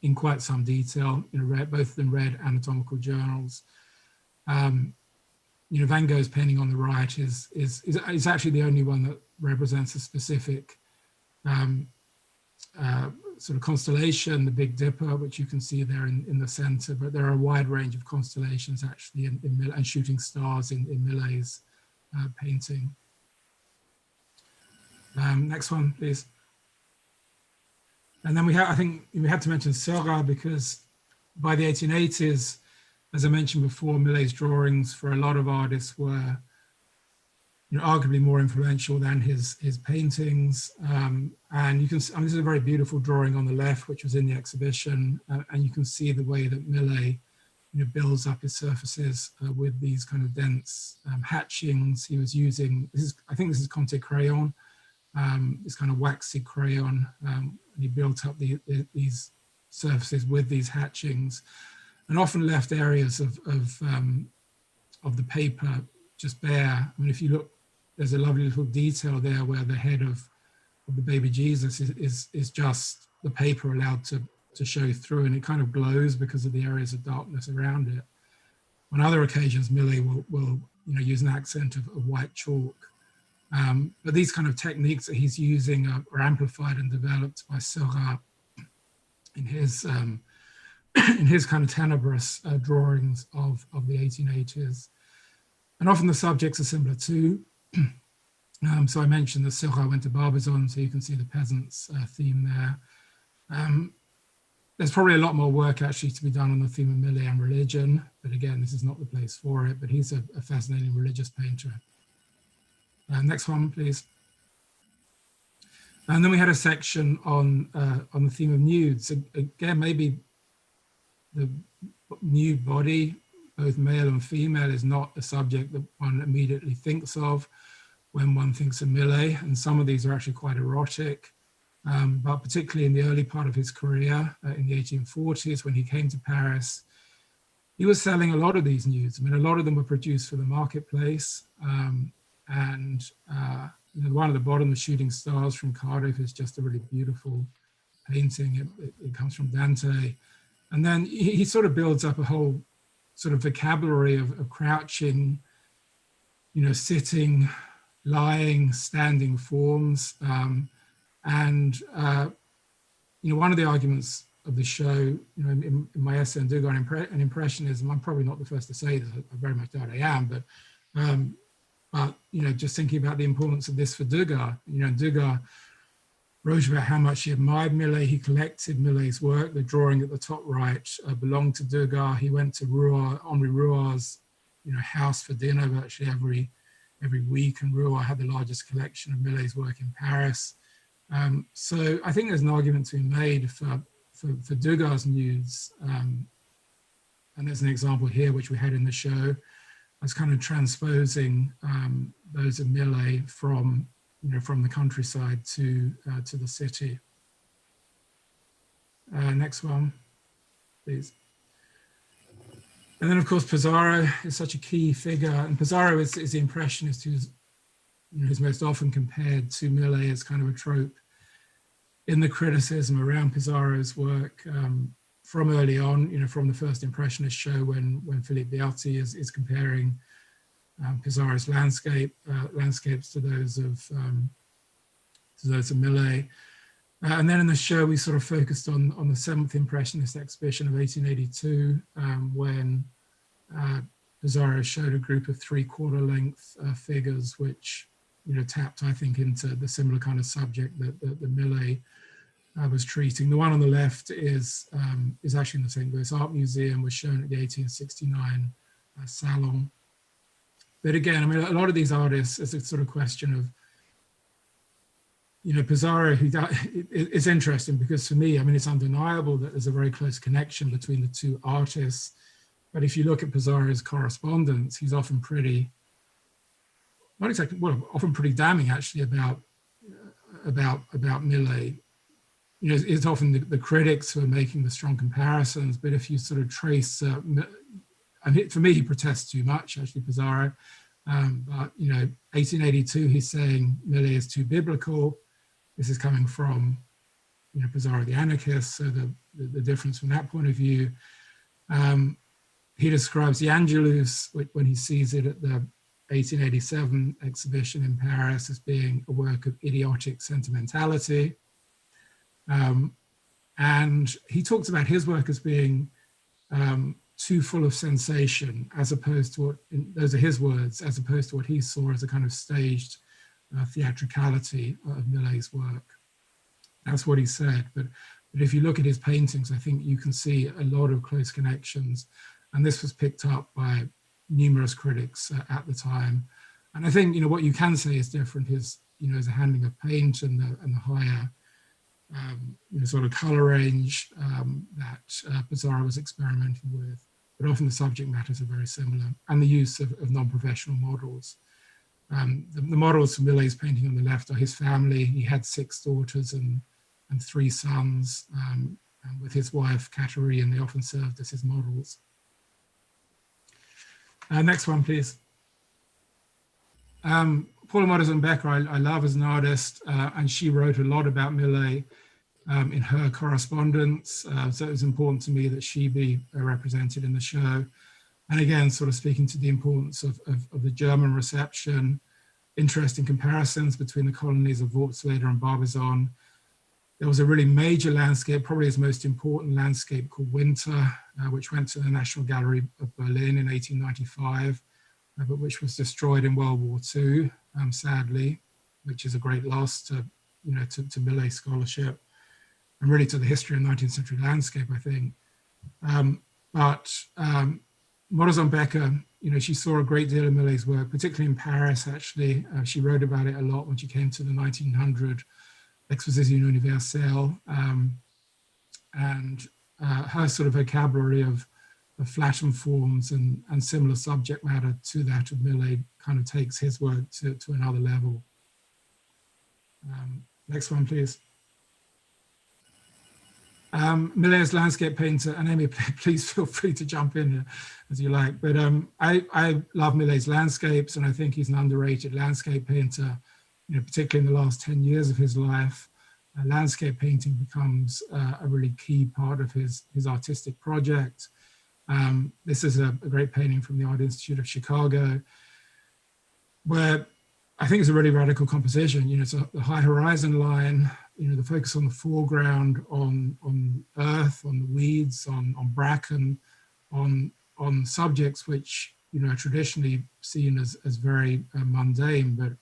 in quite some detail. Both of them read anatomical journals. Van Gogh's painting on the right is actually the only one that represents a specific sort of constellation, the Big Dipper, which you can see there in the center. But there are a wide range of constellations actually and shooting stars in Millet's painting. Next one, please. And then I think we had to mention Sower because by the 1880s, as I mentioned before, Millet's drawings for a lot of artists were arguably more influential than his paintings. And you can, this is a very beautiful drawing on the left, which was in the exhibition. And you can see the way that Millet builds up his surfaces with these kind of dense hatchings. He was using, I think this is Conte crayon, this kind of waxy crayon, and he built up these surfaces with these hatchings, and often left areas of the paper just bare. I mean, if you look, there's a lovely little detail there where the head of the baby Jesus is just the paper allowed to show through, and it kind of glows because of the areas of darkness around it. On other occasions, Millet will use an accent of white chalk. But these kind of techniques that he's using are amplified and developed by Sower in his kind of tenebrous drawings of the 1880s. And often the subjects are similar too. So I mentioned that Sower went to Barbizon, so you can see the peasants theme there. There's probably a lot more work actually to be done on the theme of Millet and religion, but again, this is not the place for it, but he's a fascinating religious painter. Next one, please. And then we had a section on the theme of nudes. Again, maybe the nude body, both male and female, is not a subject that one immediately thinks of when one thinks of Millet. And some of these are actually quite erotic, but particularly in the early part of his career, in the 1840s, when he came to Paris, he was selling a lot of these nudes. I mean, a lot of them were produced for the marketplace. And the one at the bottom, the Shooting Stars from Cardiff, is just a really beautiful painting. It comes from Dante. And then he sort of builds up a whole sort of vocabulary of crouching, sitting, lying, standing forms. One of the arguments of the show, in my essay on Degas and Impressionism, I'm probably not the first to say this, I very much doubt I am, but just thinking about the importance of this for Degas, Degas wrote about how much he admired Millet. He collected Millet's work. The drawing at the top right belonged to Degas. He went to Henri Rouart's, house for dinner virtually every week, and Rouart had the largest collection of Millet's work in Paris. So I think there's an argument to be made for Degas' nudes, and there's an example here which we had in the show, as kind of transposing those of Millet from from the countryside to the city. Next one, please. And then, of course, Pissarro is such a key figure, and Pissarro is the impressionist who's most often compared to Millet as kind of a trope in the criticism around Pissarro's work from early on, from the first Impressionist show when Philippe Beati is comparing Pissarro's landscapes to those of Millet. And then in the show, we sort of focused on the 7th Impressionist exhibition of 1882, when Pissarro showed a group of 3/4 length figures, which tapped, I think, into the similar kind of subject that Millet was treating. The one on the left is actually in the St. Louis Art Museum, was shown at the 1869 Salon. But again, I mean, a lot of these artists, it's a sort of question of, Pissarro, it's interesting because for me, I mean, it's undeniable that there's a very close connection between the two artists. But if you look at Pissarro's correspondence, he's often pretty, not exactly, well, often pretty damning actually about Millet. It's often the critics who are making the strong comparisons, but if you sort of trace, I mean, for me, he protests too much, actually, Pissarro. But 1882, he's saying Millet is too biblical. This is coming from, Pissarro the anarchist, so the difference from that point of view. He describes the Angelus, when he sees it at the 1887 exhibition in Paris, as being a work of idiotic sentimentality. And he talks about his work as being too full of sensation, as opposed to what, those are his words, as opposed to what he saw as a kind of staged theatricality of Millet's work. That's what he said. But if you look at his paintings, I think you can see a lot of close connections. And this was picked up by numerous critics at the time. And I think, what you can say is different is, is a handling of paint and the higher sort of color range that Pissarro was experimenting with. But often the subject matters are very similar, and the use of non-professional models. The models for Millet's painting on the left are his family. He had 6 daughters and 3 sons, and with his wife, Catherine, they often served as his models. Next one, please. Paula Modersohn-Becker, I love as an artist, and she wrote a lot about Millet in her correspondence. So it was important to me that she be represented in the show. And again, sort of speaking to the importance of the German reception, interesting comparisons between the colonies of Worpswede and Barbizon. There was a really major landscape, probably his most important landscape, called Winter, which went to the National Gallery of Berlin in 1895, but which was destroyed in World War II, sadly, which is a great loss to Millet scholarship and really to the history of 19th century landscape, I think. Modersohn-Becker, she saw a great deal of Millet's work, particularly in Paris, actually. She wrote about it a lot when she came to the 1900 Exposition Universelle. And her sort of vocabulary of flattened forms and similar subject matter to that of Millet kind of takes his work to another level. Next one, please. Millet as landscape painter, and Aimée, please feel free to jump in as you like, but I love Millet's landscapes, and I think he's an underrated landscape painter, particularly in the last 10 years of his life. Landscape painting becomes a really key part of his artistic project. This is a great painting from the Art Institute of Chicago, where I think it's a really radical composition. It's the high horizon line, the focus on the foreground, on earth, on the weeds, on bracken, on subjects which are traditionally seen as very mundane, but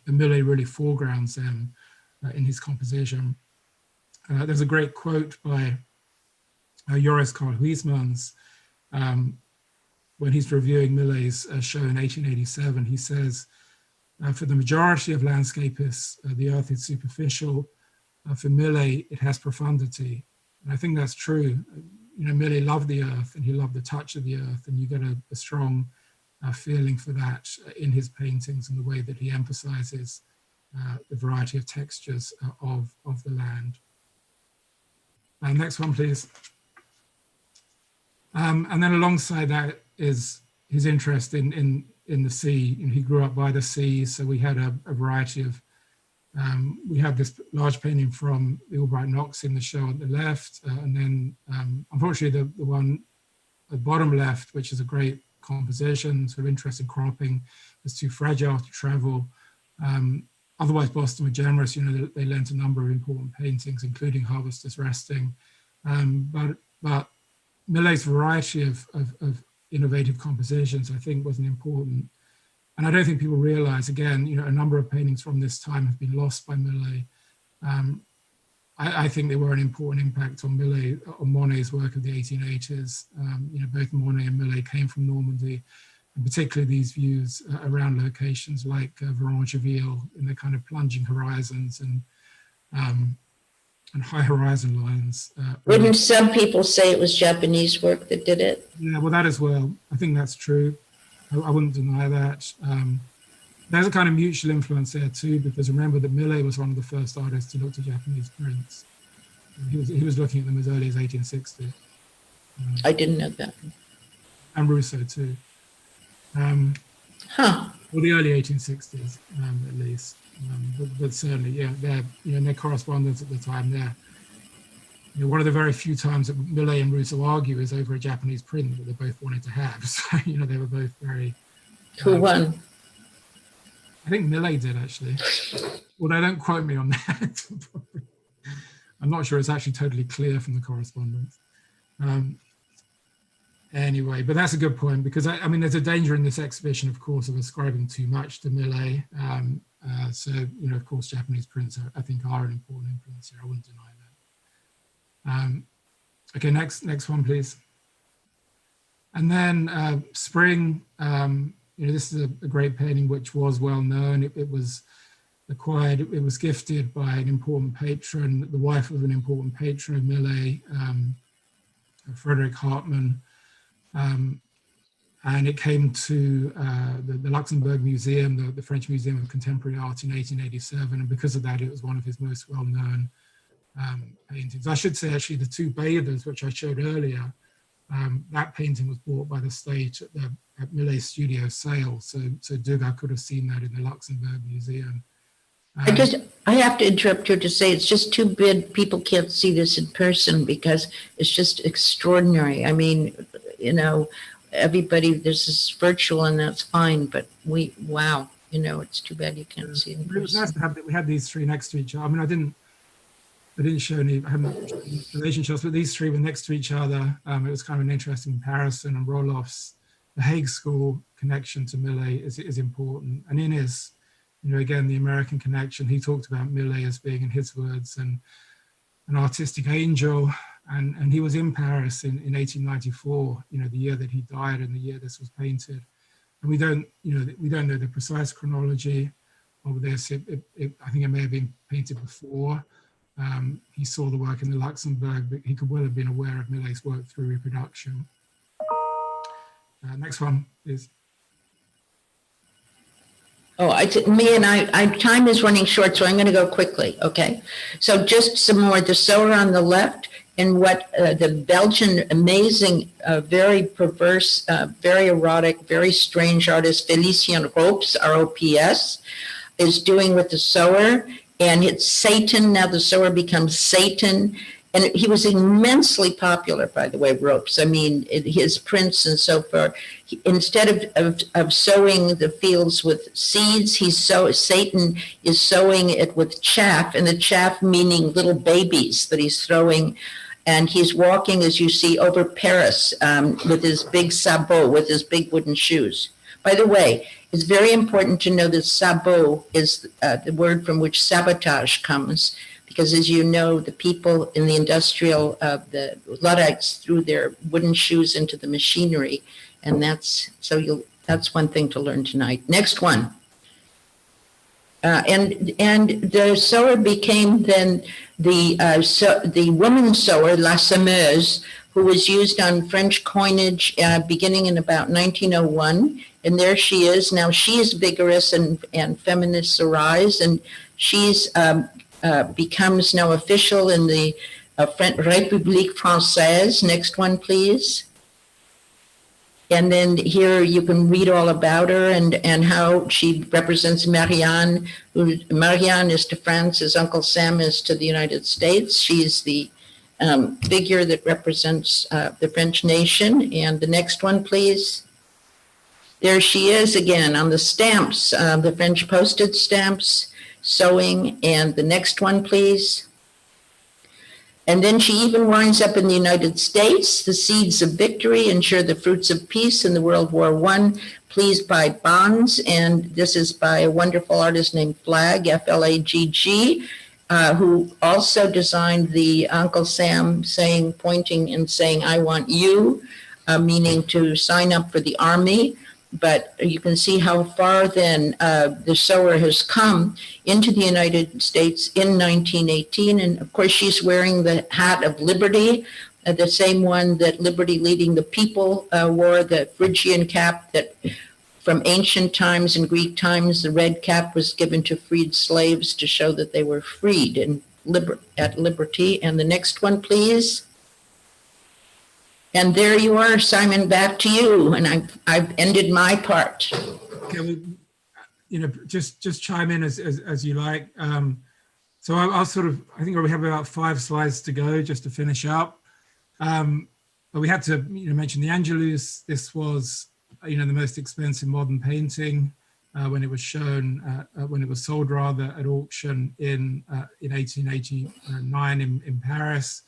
Millet really foregrounds them in his composition. There's a great quote by Joris Karl Huysmans when he's reviewing Millet's show in 1887. He says, for the majority of landscapists, the earth is superficial. For Millet, it has profundity. And I think that's true. Millet loved the earth, and he loved the touch of the earth, and you get a strong feeling for that in his paintings and the way that he emphasizes the variety of textures of the land. Next one, please. And then alongside that is his interest in the sea. He grew up by the sea, so we had a variety of, we have this large painting from the Albright Knox in the show on the left, and then unfortunately the one at the bottom left, which is a great composition, sort of interesting cropping, was too fragile to travel. Otherwise, Boston were generous. They lent a number of important paintings, including Harvester's Resting. But Millet's variety of innovative compositions, I think, was an important. And I don't think people realize, again, a number of paintings from this time have been lost by Millet. I think they were an important impact on Monet's work of the 1880s. Both Monet and Millet came from Normandy, and particularly these views around locations like Varangeville in the kind of plunging horizons and high horizon lines. Wouldn't some people say it was Japanese work that did it? Yeah, well, that as well. I think that's true. I wouldn't deny that. There's a kind of mutual influence there too, because remember that Millet was one of the first artists to look to Japanese prints. He was looking at them as early as 1860. I didn't know that. And Rousseau too. Well, the early 1860s, at least. But certainly, yeah, in their correspondence at the time there. One of the very few times that Millet and Rousseau argue is over a Japanese print that they both wanted to have. So, they were both very... Who won? I think Millet did, actually. Although don't quote me on that. I'm not sure it's actually totally clear from the correspondence. Anyway, but that's a good point, because I mean, there's a danger in this exhibition, of course, of ascribing too much to Millet. So, of course, Japanese prints, I think, are an important influence here. I wouldn't deny that. Okay, next one, please. And then Spring, this is a great painting which was well known. It was acquired, it was gifted by an important patron, the wife of an important patron of Millet, Frederick Hartmann. And it came to the Luxembourg Museum, the French Museum of Contemporary Art, in 1887. And because of that, it was one of his most well-known paintings. I should say, actually, the two bathers, which I showed earlier, that painting was bought by the state at Millet's studio sale. So Degas could have seen that in the Luxembourg Museum. I have to interrupt here to say it's just too bad people can't see this in person, because it's just extraordinary. I mean, everybody, this is virtual and that's fine, but wow, it's too bad you can't see it in person. It was nice to have that. We had these three next to each other. I mean, I didn't show any, I haven't shown any relationships, but these three were next to each other. It was kind of an interesting comparison, and Roloff's, the Hague School connection to Millet is important. And in his, again, the American connection, he talked about Millet as being, in his words, an artistic angel. And he was in Paris in 1894, the year that he died and the year this was painted. And we don't know the precise chronology of this. I think it may have been painted before. He saw the work in the Luxembourg, but he could well have been aware of Millet's work through reproduction. Next one, please. Time is running short, so I'm going to go quickly. Okay. So just some more. The Sower on the left, and what the Belgian amazing, very perverse, very erotic, very strange artist Félicien Ropes, R-O-P-S, is doing with the Sower. And it's Satan. Now the Sower becomes Satan. And he was immensely popular, by the way, Ropes. I mean, his prints and so forth. Instead of sowing the fields with seeds, Satan is sowing it with chaff, and the chaff meaning little babies that he's throwing. And he's walking, as you see, over Paris with his big sabot, with his big wooden shoes. By the way, it's very important to know that sabot is the word from which sabotage comes. Because, as you know, the people in the industrial, the Luddites threw their wooden shoes into the machinery, and that's one thing to learn tonight. Next one, and the Sower became then the woman Sower, la semeuse, who was used on French coinage beginning in about 1901. And there she is. Now she is vigorous and feminists arise, and she's becomes now official in the République Française. Next one, please. And then here you can read all about her and how she represents Marianne. Marianne is to France as Uncle Sam is to the United States. She's the figure that represents the French nation. And the next one, please. There she is again on the stamps, the French postage stamps, sewing. And the next one, please. And then she even winds up in the United States. The seeds of victory ensure the fruits of peace in the World War I. Please buy bonds. And this is by a wonderful artist named Flagg, F-L-A-G-G, who also designed the Uncle Sam saying, pointing and saying, I want you, meaning to sign up for the army. But you can see how far then the Sower has come into the United States in 1918. And of course, she's wearing the hat of liberty, the same one that Liberty Leading the People wore, the Phrygian cap that from ancient times and Greek times, the red cap was given to freed slaves to show that they were freed and at liberty. And the next one, please. And there you are, Simon, back to you. And I've ended my part. Okay, well, you know, just chime in as you like. So I'll sort of, I think we have about 5 slides to go just to finish up. But we had to, mention the Angelus. This was, the most expensive modern painting when it was shown, when it was sold rather at auction in 1889 in Paris.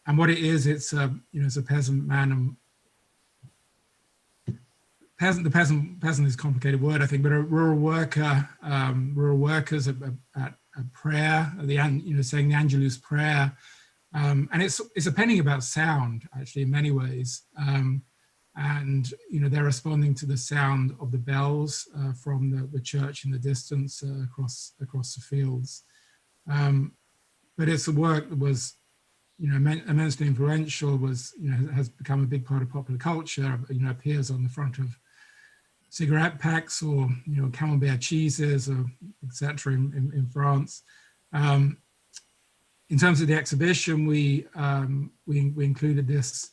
And what it is, it's it's a peasant man and the peasant is a complicated word, I think, but a rural worker, rural workers at prayer, saying the Angelus prayer, and it's a painting about sound actually in many ways, and they're responding to the sound of the bells from the church in the distance across the fields, but it's a work that was immensely influential, has become a big part of popular culture, appears on the front of cigarette packs or, camembert cheeses or etc. in France. In terms of the exhibition, we included this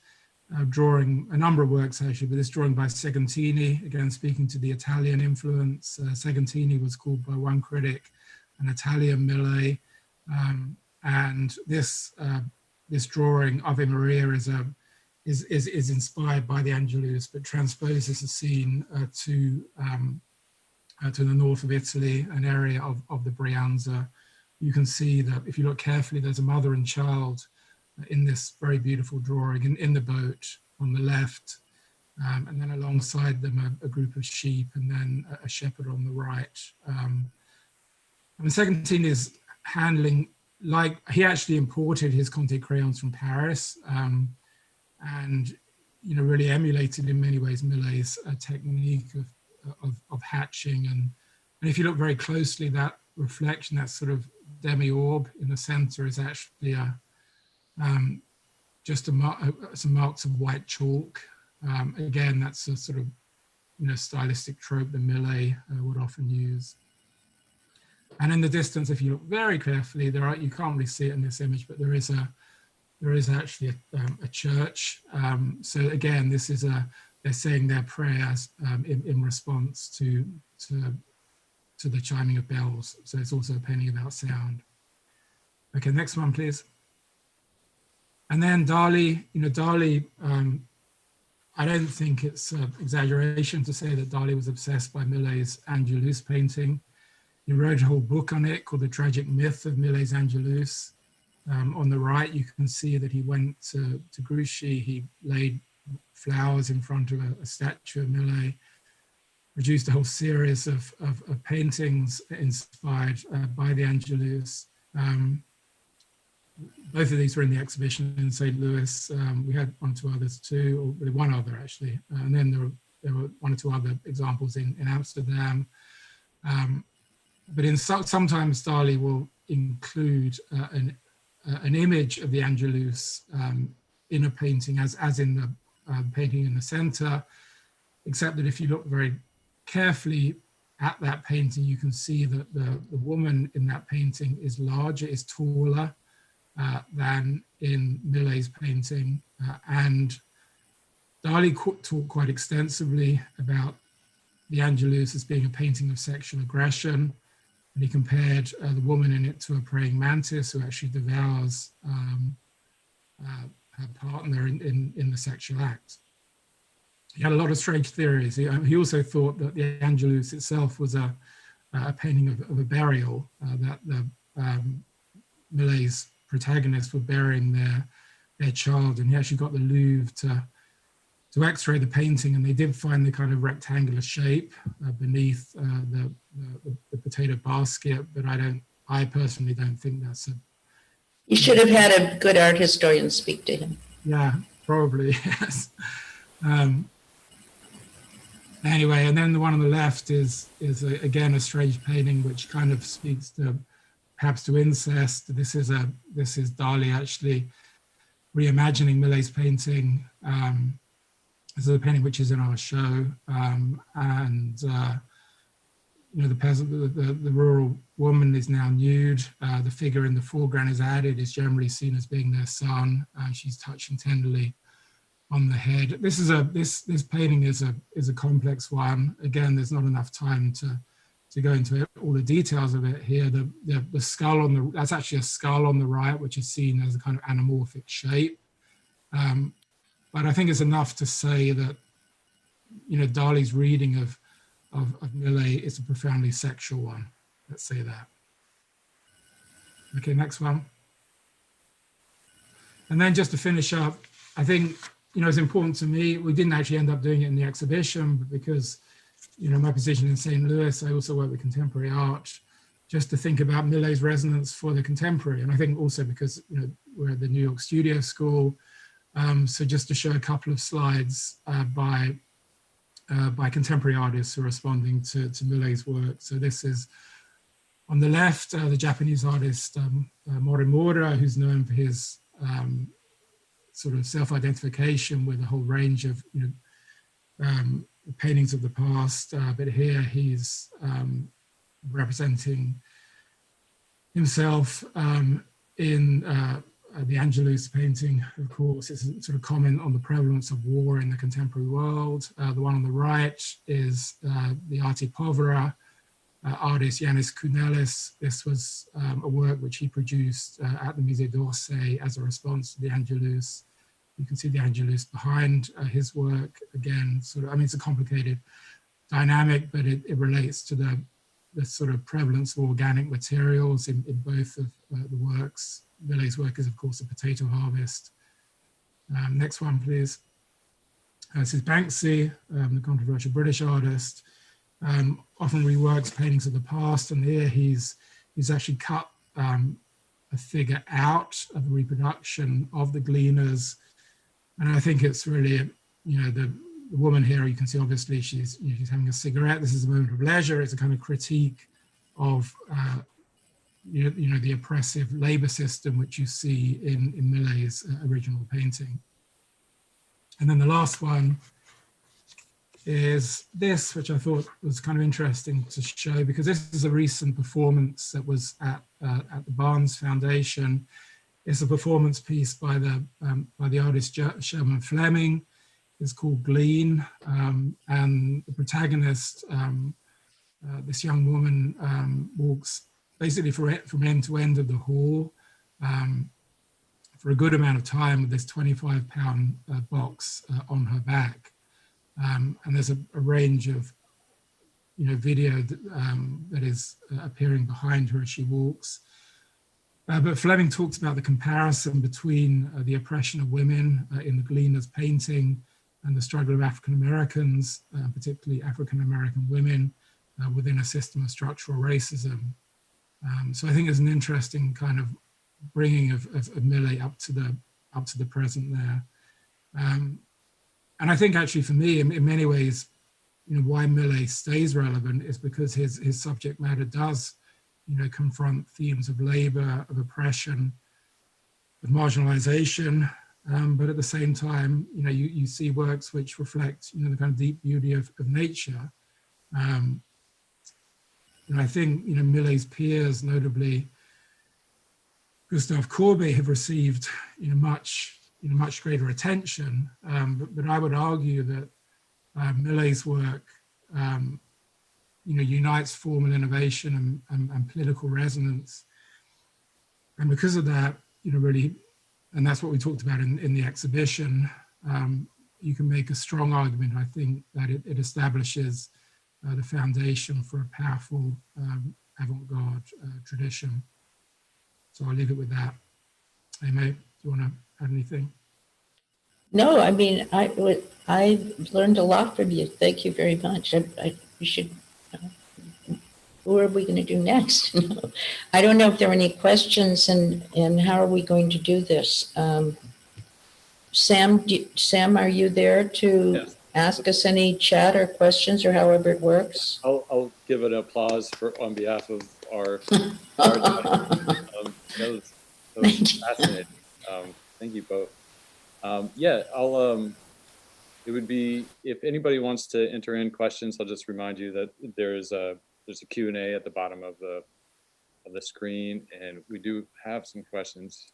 drawing, a number of works actually, but this drawing by Segantini, again, speaking to the Italian influence. Segantini was called by one critic an Italian Millet, and this drawing, Ave Maria, is inspired by the Angelus, but transposes a scene to the north of Italy, an area of the Brianza. You can see that if you look carefully, there's a mother and child in this very beautiful drawing in the boat on the left, and then alongside them a group of sheep, and then a shepherd on the right. And the second scene is handling, like he actually imported his Conte crayons from Paris, and really emulated in many ways Millet's technique of hatching, and if you look very closely, that reflection, that sort of demi-orb in the center, is actually just some marks of white chalk. Again, that's a sort of stylistic trope that Millet would often use. And in the distance, if you look very carefully, you can't really see it in this image, but there is actually a church. So again, this is they're saying their prayers in response to the chiming of bells. So it's also a painting about sound. Okay, next one, please. And then Dalí, Dalí, I don't think it's an exaggeration to say that Dalí was obsessed by Millet's Angelus painting. He wrote a whole book on it called The Tragic Myth of Millet's Angelus. On the right, you can see that he went to Grouchy. He laid flowers in front of a statue of Millet, produced a whole series of paintings inspired by the Angelus. Both of these were in the exhibition in St. Louis. We had one or two others too, or one other actually. And then there were one or two other examples in Amsterdam. But sometimes Dalí will include an image of the Angelus in a painting, as in the painting in the center. except that if you look very carefully at that painting, you can see that the woman in that painting is larger, is taller than in Millet's painting. And Dalí talked quite extensively about the Angelus as being a painting of sexual aggression. And he compared the woman in it to a praying mantis who actually devours her partner in the sexual act. He had a lot of strange theories. He also thought that the Angelus itself was a painting of a burial, that the Millet's protagonists were burying their child, and he actually got the Louvre to x-ray the painting, and they did find the kind of rectangular shape beneath the potato basket, but I personally don't think that's a... You should have had a good art historian speak to him. Yeah, probably, yes. Anyway, and then the one on the left is again a strange painting which kind of speaks to perhaps to incest. This is Dalí actually reimagining Millet's painting. This is a painting which is in our show, and you know, the peasant, the rural woman is now nude. The figure in the foreground is added, is generally seen as being their son. She's touching tenderly on the head. This painting is a complex one. Again, there's not enough time to go into all the details of it here. The skull that's actually a skull on the right, which is seen as a kind of anamorphic shape. But I think it's enough to say that, you know, Dalí's reading of Millet is a profoundly sexual one. Let's say that. Okay, next one. And then just to finish up, I think, you know, it's important to me, we didn't actually end up doing it in the exhibition, but because, you know, my position in St. Louis, I also work with contemporary art, just to think about Millet's resonance for the contemporary. And I think also because, you know, we're at the New York Studio School, so just to show a couple of slides by contemporary artists who are responding to Millet's work. So this is, on the left, the Japanese artist Morimura, who's known for his sort of self-identification with a whole range of, you know, paintings of the past. But here he's representing himself in the Angelus painting. Of course, it's a sort of comment on the prevalence of war in the contemporary world. The one on the right is the Arte Povera artist Yanis Kounelis. This was a work which he produced at the Musée d'Orsay as a response to the Angelus. You can see the Angelus behind his work. Again, sort of, I mean, it's a complicated dynamic, but it relates to the sort of prevalence of organic materials in both of the works. Millet's work is, of course, a potato harvest. Next one, please. This is Banksy, the controversial British artist. Often reworks paintings of the past, and here he's actually cut a figure out of a reproduction of the Gleaners. And I think it's really, you know, the woman here, you can see obviously she's having a cigarette. This is a moment of leisure. It's a kind of critique of you know, the oppressive labor system which you see in Millet's original painting. And then the last one is this, which I thought was kind of interesting to show, because this is a recent performance that was at the Barnes Foundation. It's a performance piece by the artist Sherman Fleming. It's called Glean, and the protagonist, this young woman, walks basically from end to end of the hall for a good amount of time with this 25-pound box on her back. And there's a range of, you know, video that is appearing behind her as she walks. But Fleming talks about the comparison between the oppression of women in the Gleaners painting and the struggle of African Americans, particularly African American women, within a system of structural racism. So I think there's an interesting kind of bringing of Millet up to the present there. And I think actually for me, in many ways, you know, why Millet stays relevant is because his subject matter does, you know, confront themes of labor, of oppression, of marginalization, but at the same time, you see works which reflect, the kind of deep beauty of nature. And I think, Millet's peers, notably Gustave Courbet, have received, much greater attention. But I would argue that Millet's work, unites formal innovation and political resonance. And because of that, really, and that's what we talked about in the exhibition, you can make a strong argument, I think, that it establishes the foundation for a powerful avant-garde tradition. So I'll leave it with that. Aimée, do you want to add anything? No, I mean, I learned a lot from you. Thank you very much. We should, who are we going to do next? I don't know if there are any questions, and how are we going to do this? Sam, are you there to ask us any chat or questions, or however it works? I'll give an applause on behalf of our that was fascinating. Thank you both. It would be, if anybody wants to enter in questions, I'll just remind you that there's a Q&A at the bottom of the screen, and we do have some questions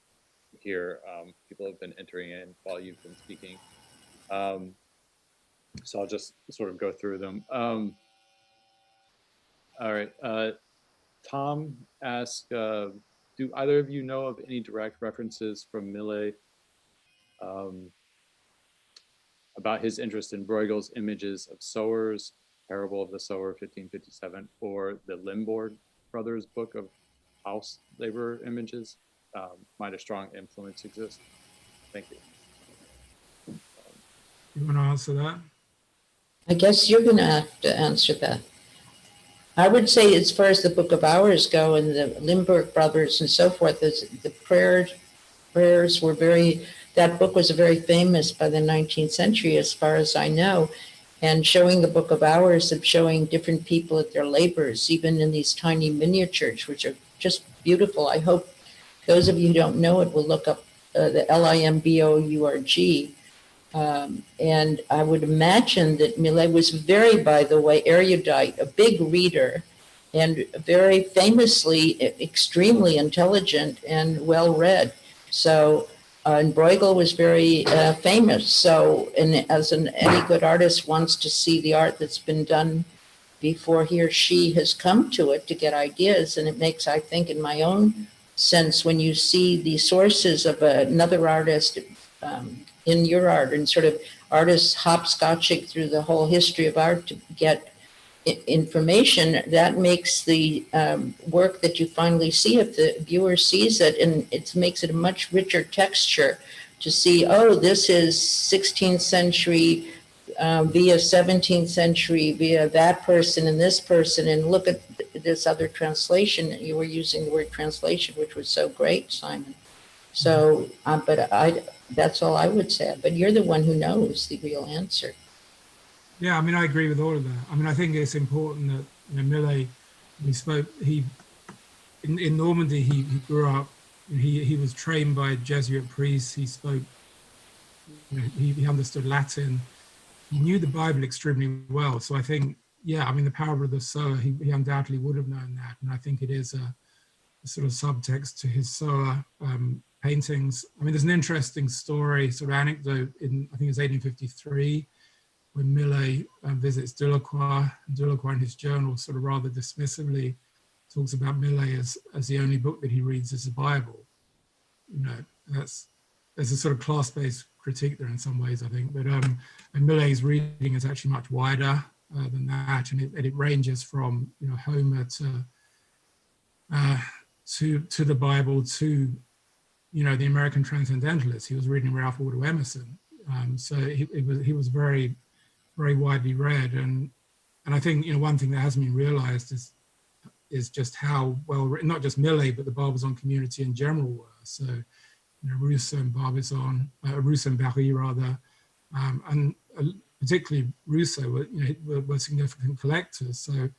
here. People have been entering in while you've been speaking. So I'll just sort of go through them. All right. Tom asked, do either of you know of any direct references from Millet about his interest in Bruegel's images of Sower's Parable of the Sower, 1557, or the Limbourg brothers' book of house labor images? Might a strong influence exist? Thank you. You want to answer that? I guess you're going to have to answer that. I would say, as far as the Book of Hours go, and the Limbourg brothers and so forth, the prayers were very, that book was very famous by the 19th century, as far as I know, and showing the Book of Hours, of showing different people at their labors, even in these tiny miniatures, which are just beautiful. I hope those of you who don't know it will look up the Limbourg. And I would imagine that Millet was very, by the way, erudite, a big reader, and very famously extremely intelligent and well-read. So, and Bruegel was very famous. So, and any good artist wants to see the art that's been done before he or she has come to it to get ideas. And it makes, I think, in my own sense, when you see the sources of another artist in your art, and sort of artists hopscotching through the whole history of art to get information, that makes the work that you finally see, if the viewer sees it, and it makes it a much richer texture to see, oh, this is 16th century via 17th century via that person and this person, and look at this other translation. You were using the word translation, which was so great, Simon. So, that's all I would say. But you're the one who knows the real answer. Yeah, I mean, I agree with all of that. I mean, I think it's important that Millet, in Normandy, he grew up. He was trained by Jesuit priests. He spoke. He understood Latin. He knew the Bible extremely well. So I think, yeah, I mean, the Parable of the Sower, he undoubtedly would have known that, and I think it is a sort of subtext to his Sower paintings. I mean, there's an interesting story, sort of anecdote in, I think it's 1853, when Millet visits Delacroix, and Delacroix in his journal sort of rather dismissively talks about Millet as the only book that he reads is the Bible. There's a sort of class-based critique there in some ways, I think, but and Millet's reading is actually much wider than that, and it ranges from Homer to the Bible to the American Transcendentalists. He was reading Ralph Waldo Emerson, so he was very, very widely read, and I think one thing that hasn't been realized is just how well written, not just Millet, but the Barbizon community in general were. So Rousseau and Barbizon, Rousseau and Barye rather, and particularly Rousseau were significant collectors. So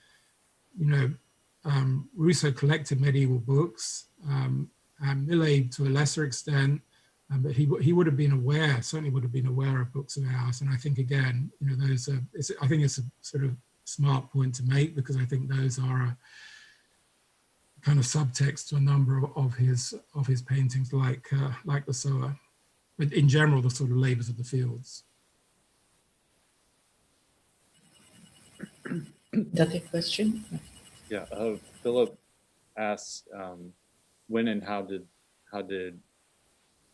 Rousseau collected medieval books, and Millet to a lesser extent, But he would have been aware, certainly would have been aware of books of hours. And I think, again, you know, I think it's a sort of smart point to make, because I think those are a kind of subtext to a number of his paintings, like the Sower, but in general, the sort of labors of the fields. Another question? Yeah, Philip asks, when and how did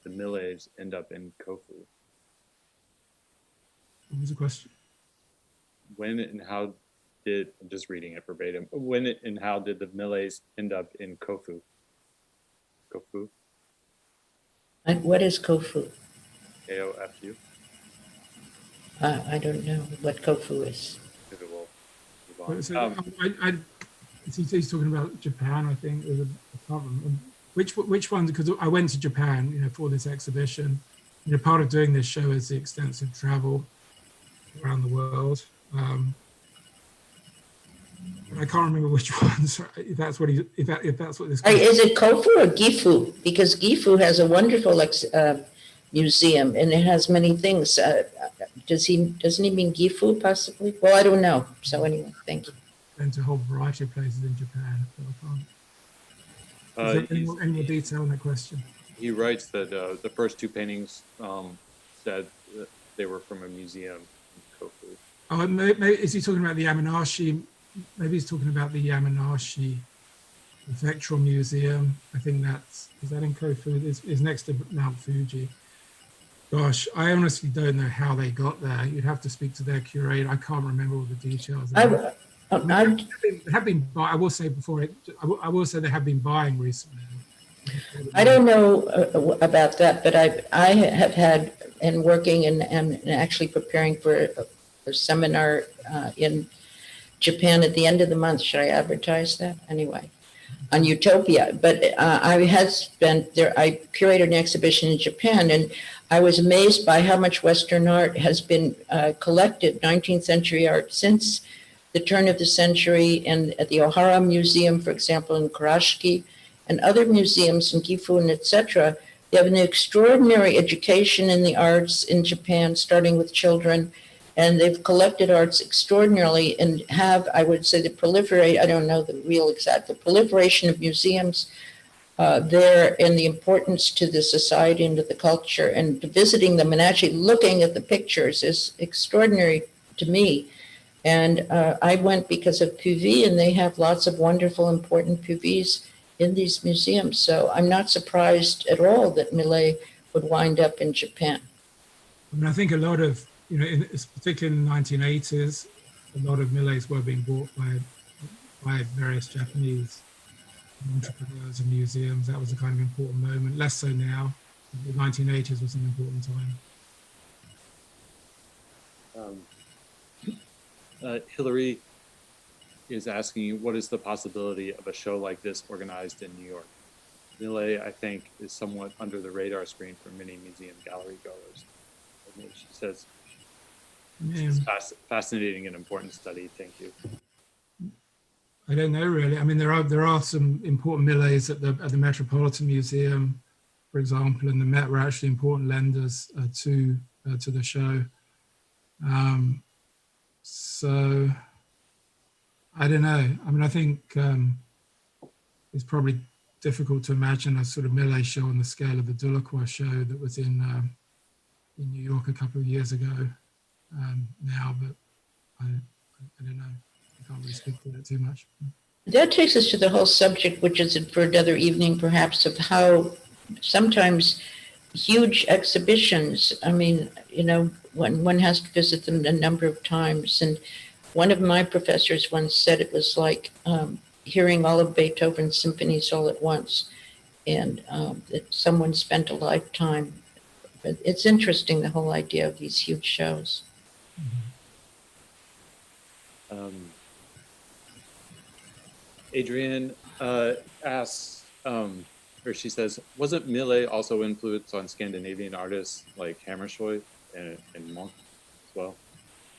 the Millets end up in Kofu? What was the question? When and how did, I'm just reading it verbatim, when and how did the Millets end up in Kofu? Kofu? What is Kofu? K-O-F-U? I don't know what Kofu is. Maybe we'll move on. So, he's talking about Japan, I think. I can't remember. Which ones? Because I went to Japan, you know, for this exhibition. You know, part of doing this show is the extensive travel around the world. I can't remember which ones. If that's what this. Is it Kofu or Gifu? Because Gifu has a wonderful museum, and it has many things. Doesn't he mean Gifu possibly? Well, I don't know. So anyway, thank you. Been to a whole variety of places in Japan. So I can't. Is there any more detail on that question? He writes that the first two paintings said that they were from a museum in Kofu. Oh, maybe, is he talking about the Yamanashi? Maybe he's talking about the Yamanashi Prefectural Museum. I think is that in Kofu? It's next to Mount Fuji. Gosh, I honestly don't know how they got there. You'd have to speak to their curator. I can't remember all the details. I will say I will say they have been buying recently. I don't know about that, but I have had, and working and actually preparing for a seminar in Japan at the end of the month. Should I advertise that? Anyway, on Utopia. But I had spent there, I curated an exhibition in Japan, and I was amazed by how much Western art has been collected, 19th century art, since the turn of the century. And at the Ohara Museum, for example, in Kurashiki, and other museums in Gifu, etc., they have an extraordinary education in the arts in Japan, starting with children. And they've collected arts extraordinarily and have, I would say, the proliferation of museums there, and the importance to the society and to the culture, and visiting them and actually looking at the pictures is extraordinary to me. And I went because of Puvis, and they have lots of wonderful, important Puvis in these museums. So I'm not surprised at all that Millet would wind up in Japan. I mean, I think a lot of, you know, particularly in the 1980s, a lot of Millets were being bought by various Japanese entrepreneurs and museums. That was a kind of important moment. Less so now. The 1980s was an important time. Hillary is asking you, what is the possibility of a show like this organized in New York? Millet, I think, is somewhat under the radar screen for many museum gallery goers. I mean, she says, it's fascinating and important study. Thank you. I don't know really. I mean, there are some important Millets at the Metropolitan Museum, for example, and the Met were actually important lenders to the show. So I don't know. I mean, I think it's probably difficult to imagine a sort of Millet show on the scale of the Delacroix show that was in New York a couple of years ago now, but I don't know. I can't really speak to that too much. That takes us to the whole subject, which is for another evening perhaps, of how sometimes huge exhibitions, I mean, you know, one has to visit them a number of times. And one of my professors once said it was like hearing all of Beethoven's symphonies all at once, and that someone spent a lifetime. But it's interesting, the whole idea of these huge shows. Adrienne asks, or she says, wasn't Millet also influenced on Scandinavian artists like Hammershøi and Munch as well?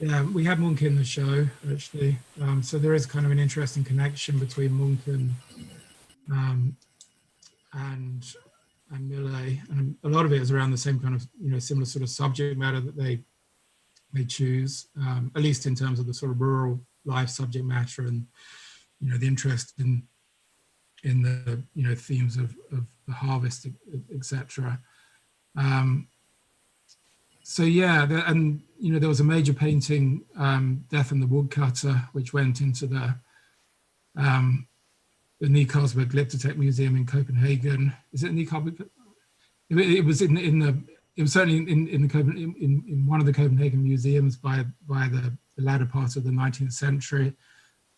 Yeah, we had Munch in the show, actually. So there is kind of an interesting connection between Munch and Millet, and a lot of it is around the same kind of, similar sort of subject matter that they choose, at least in terms of the sort of rural life subject matter, and the interest in the themes of the harvest, etc. So yeah, there was a major painting, Death and the Woodcutter, which went into the Ny Carlsberg Glyptotek Museum in Copenhagen. Is it Ny Carlsberg? It was it was certainly in one of the Copenhagen museums by the latter part of the 19th century,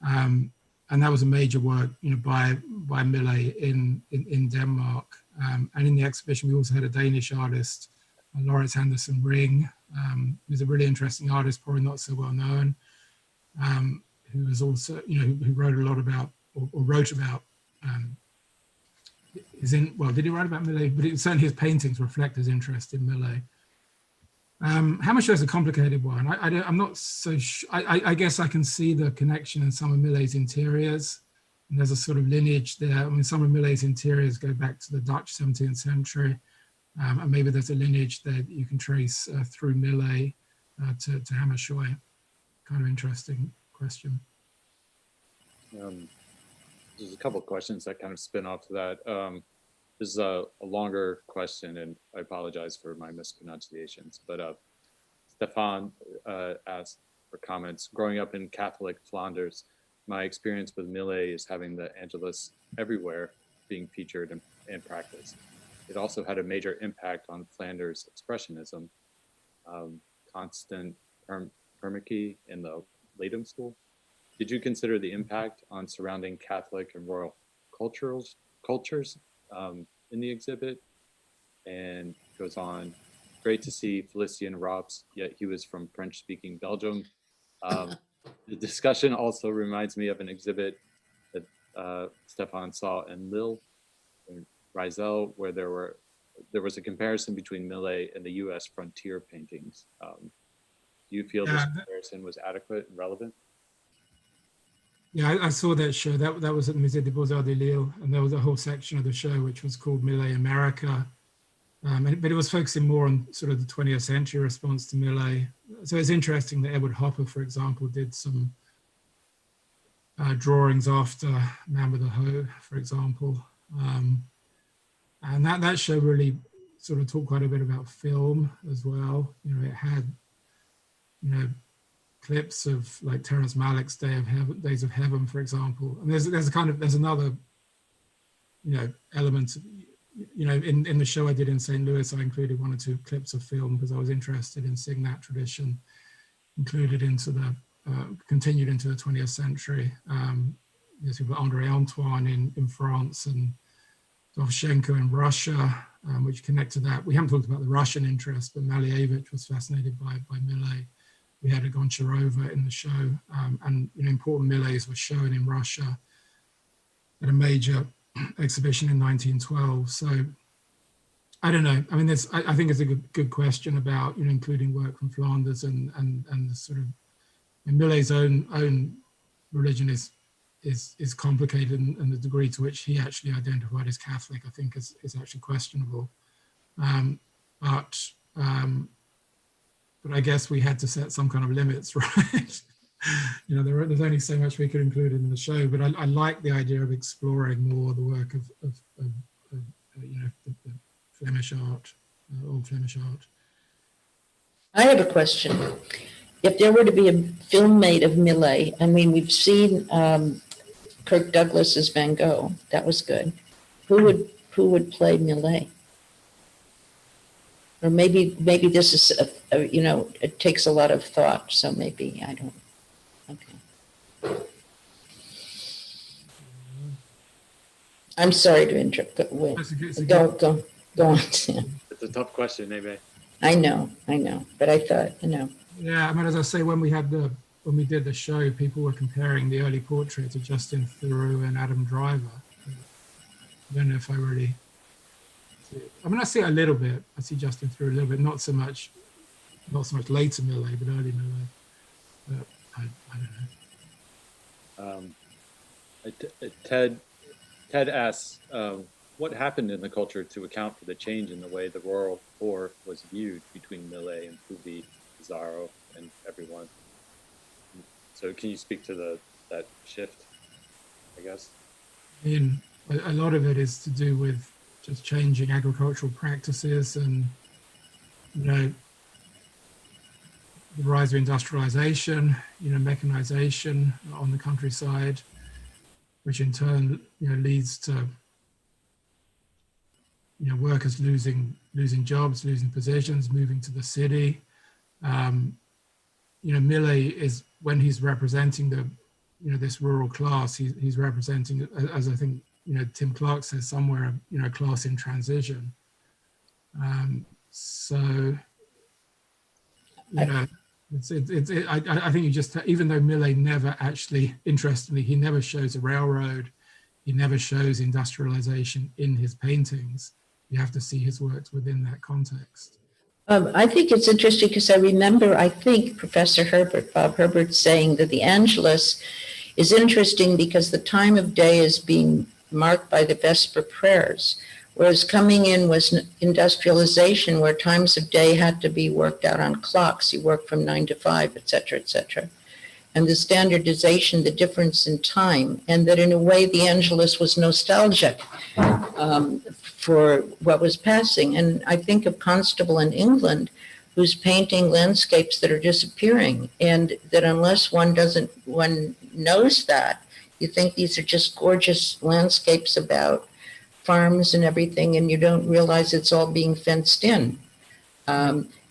and that was a major work, by Millet in Denmark. And in the exhibition, we also had a Danish artist, Laurits Andersen Ring, who's a really interesting artist, probably not so well known, who was also, who wrote a lot about, or wrote about, did he write about Millet? But certainly his paintings reflect his interest in Millet. Hammershow is a complicated one. I'm not so sure. I guess I can see the connection in some of Millet's interiors. And there's a sort of lineage there. I mean, some of Millet's interiors go back to the Dutch 17th century. And maybe there's a lineage that you can trace through Millet to Hammershow. Kind of interesting question. There's a couple of questions that kind of spin off to that. This is a longer question, and I apologize for my mispronunciations, but Stefan asked for comments. Growing up in Catholic Flanders, my experience with Millet is having the Angelus everywhere being featured and practiced. It also had a major impact on Flanders expressionism. Constant Permeke in the Leiden School. Did you consider the impact on surrounding Catholic and royal cultures in the exhibit? And goes on, great to see Felicien Rops, yet he was from French-speaking Belgium. The discussion also reminds me of an exhibit that Stefan saw in Lille, in Rizel, where there was a comparison between Millet and the US frontier paintings. Do you feel this comparison was adequate and relevant? Yeah, I saw that show. That was at the Musée des Beaux-Arts de Lille, and there was a whole section of the show which was called Millet America. But it was focusing more on sort of the 20th century response to Millet. So it's interesting that Edward Hopper, for example, did some drawings after Man with a Hoe, for example. And that show really sort of talked quite a bit about film as well. It had, clips of like Terrence Malick's Days of Heaven, for example. And there's another, element, in the show I did in St. Louis, I included one or two clips of film because I was interested in seeing that tradition included into continued into the 20th century. We've got André Antoine in France and Dovzhenko in Russia, which connect to that. We haven't talked about the Russian interest, but Malevich was fascinated by Millet. We had a Goncharova in the show, and important Millets were shown in Russia at a major exhibition in 1912. So I don't know. I mean, I think it's a good question about including work from Flanders and the sort of Millet's own religion is complicated, and the degree to which he actually identified as Catholic, I think, is actually questionable. But I guess we had to set some kind of limits, right? There's only so much we could include in the show, but I like the idea of exploring more the work of the Flemish art, old Flemish art. I have a question. If there were to be a film made of Millet, I mean, we've seen Kirk Douglas's Van Gogh. That was good. Who would play Millet? Or maybe this is it takes a lot of thought. So maybe I don't. Okay. I'm sorry to interrupt. Go on, Sam. It's a tough question, Aimée. I know, but I thought, Yeah, I mean, as I say, when we did the show, people were comparing the early portraits of Justin Theroux and Adam Driver. I don't know if I really see it. I mean, I see it a little bit. I see Justin Theroux a little bit, not so much later Millet, but early Millet. But I don't know. Ted asks, what happened in the culture to account for the change in the way the rural poor was viewed between Millet and Puvis, Pizarro, and everyone? So can you speak to that shift, I guess? I mean, a lot of it is to do with just changing agricultural practices and, you know, the rise of industrialization, you know, mechanization on the countryside, which in turn, you know, leads to, you know, workers losing jobs, losing positions, moving to the city. You know, Millet is, when he's representing the, you know, this rural class, he's representing, as I think, you know, Tim Clark says somewhere, you know, class in transition. So, you know, I think you just, even though Millet never actually, interestingly, he never shows a railroad, he never shows industrialization in his paintings. You have to see his works within that context. I think it's interesting because I remember, I think, Professor Herbert, Bob Herbert, saying that the Angelus is interesting because the time of day is being marked by the Vesper prayers, whereas coming in was industrialization, where times of day had to be worked out on clocks. You work from 9 to 5, et cetera, et cetera. And the standardization, the difference in time, and that in a way the Angelus was nostalgic for what was passing. And I think of Constable in England, who's painting landscapes that are disappearing, and that unless one knows that, you think these are just gorgeous landscapes about farms and everything, and you don't realize it's all being fenced in.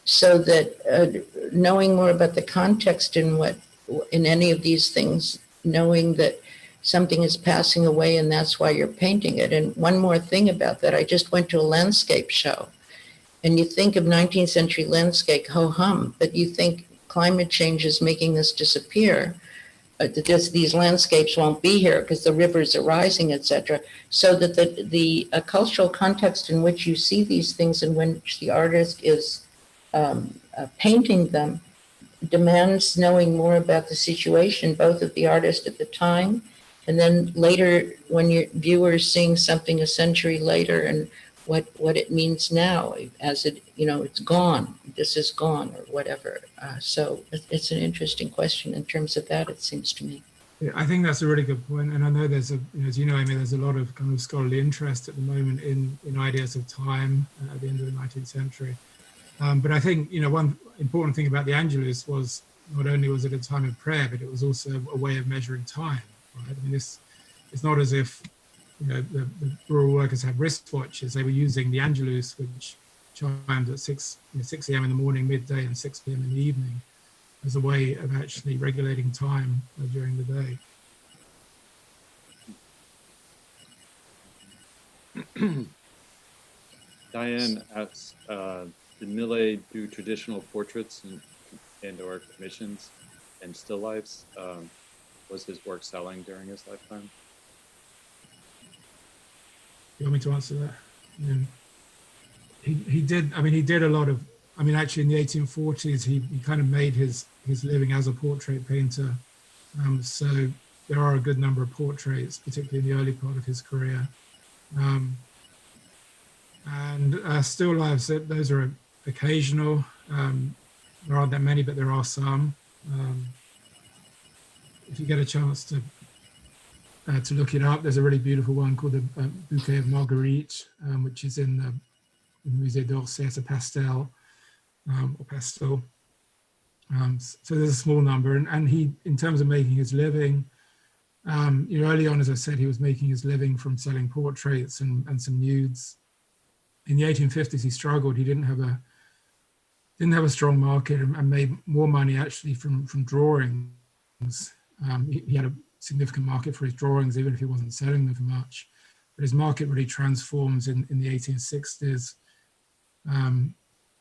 So that knowing more about the context in any of these things, knowing that something is passing away and that's why you're painting it. And one more thing about that, I just went to a landscape show, and you think of 19th century landscape, ho-hum, but you think climate change is making this disappear. These landscapes won't be here because the rivers are rising, etc. So that the cultural context in which you see these things, in which the artist is painting them, demands knowing more about the situation, both of the artist at the time, and then later when your viewer is seeing something a century later, and what it means now, as it, you know, it's gone, this is gone, or whatever. So it's an interesting question in terms of that, it seems to me. Yeah, I think that's a really good point. And I know there's as you know, Amy, there's a lot of kind of scholarly interest at the moment in ideas of time at the end of the 19th century. But I think, you know, one important thing about the Angelus was not only was it a time of prayer, but it was also a way of measuring time. Right? I mean, it's not as if, you know, the rural workers had wristwatches. They were using the Angelus, which chimed at 6 a.m. in the morning, midday, and 6 p.m. in the evening, as a way of actually regulating time during the day. Diane asks, did Millet do traditional portraits and or commissions and still lifes? Was his work selling during his lifetime? You want me to answer that? Yeah. He did. I mean, he did a lot of. I mean, actually, in the 1840s, he kind of made his living as a portrait painter. So there are a good number of portraits, particularly in the early part of his career. And still lives, those are occasional. There aren't that many, but there are some. If you get a chance to look it up, there's a really beautiful one called the Bouquet of Marguerite, which is in the Musée d'Orsay. It's a pastel or pastel. So there's a small number, and he, in terms of making his living, you know, early on, as I said, he was making his living from selling portraits and some nudes. In the 1850s, he struggled. He didn't have a strong market, and made more money actually from drawings. He had a significant market for his drawings, even if he wasn't selling them for much. But his market really transforms in the 1860s.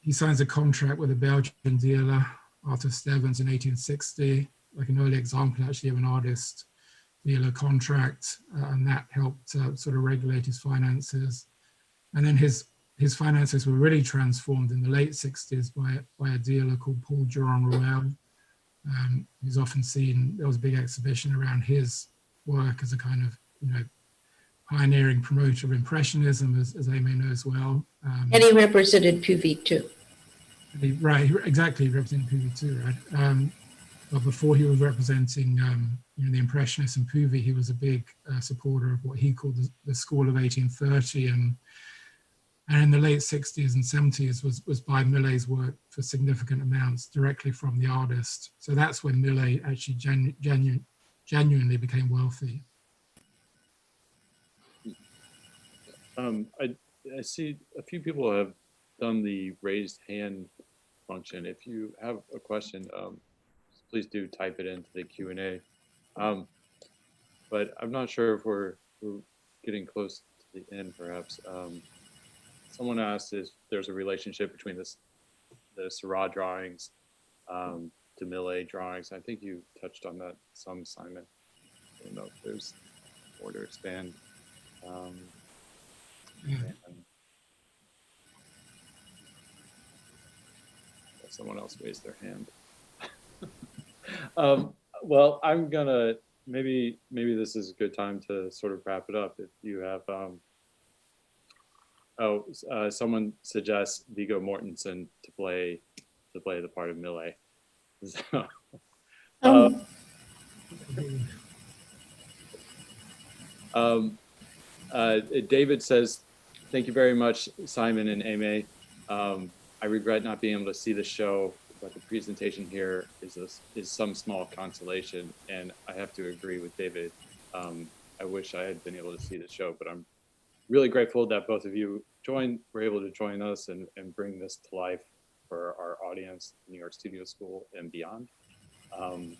He signs a contract with a Belgian dealer, Arthur Stevens, in 1860, like an early example actually of an artist-dealer contract, and that helped sort of regulate his finances. And then his finances were really transformed in the late 60s by a dealer called Paul Durand-Ruel. He's often seen, there was a big exhibition around his work as a kind of, you know, pioneering promoter of Impressionism, as Aimée knows well. And he represented Puvis too. Right, exactly, representing Puvis too, right? But before he was representing the Impressionists and Puvis, he was a big supporter of what he called the School of 1830, and in the late 60s and 70s was buying Millet's work for significant amounts directly from the artist. So that's when Millet actually genuinely became wealthy. I see a few people have done the raised hand function. If you have a question, please do type it into the Q&A. But I'm not sure if we're getting close to the end, perhaps. Someone asked if there's a relationship between the Seurat drawings to Millet drawings. I think you touched on that some, Simon. I don't know if there's more to expand. Someone else raised their hand. Well, I'm gonna maybe this is a good time to sort of wrap it up. If you have someone suggests Viggo Mortensen to play the part of Millet. So, David says, "Thank you very much, Simon and Aimée. I regret not being able to see the show, but the presentation here is some small consolation." And I have to agree with David. I wish I had been able to see the show, but I'm really grateful that both of you were able to join us and bring this to life for our audience, New York Studio School and beyond. And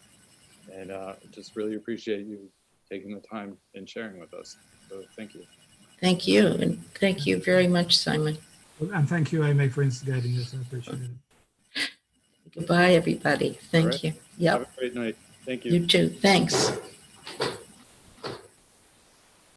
just really appreciate you taking the time and sharing with us. So thank you. Thank you. And thank you very much, Simon. And thank you, Aimée, for instigating this. I appreciate it. Goodbye, everybody. Thank you. Yep. Have a great night. Thank you. You too. Thanks.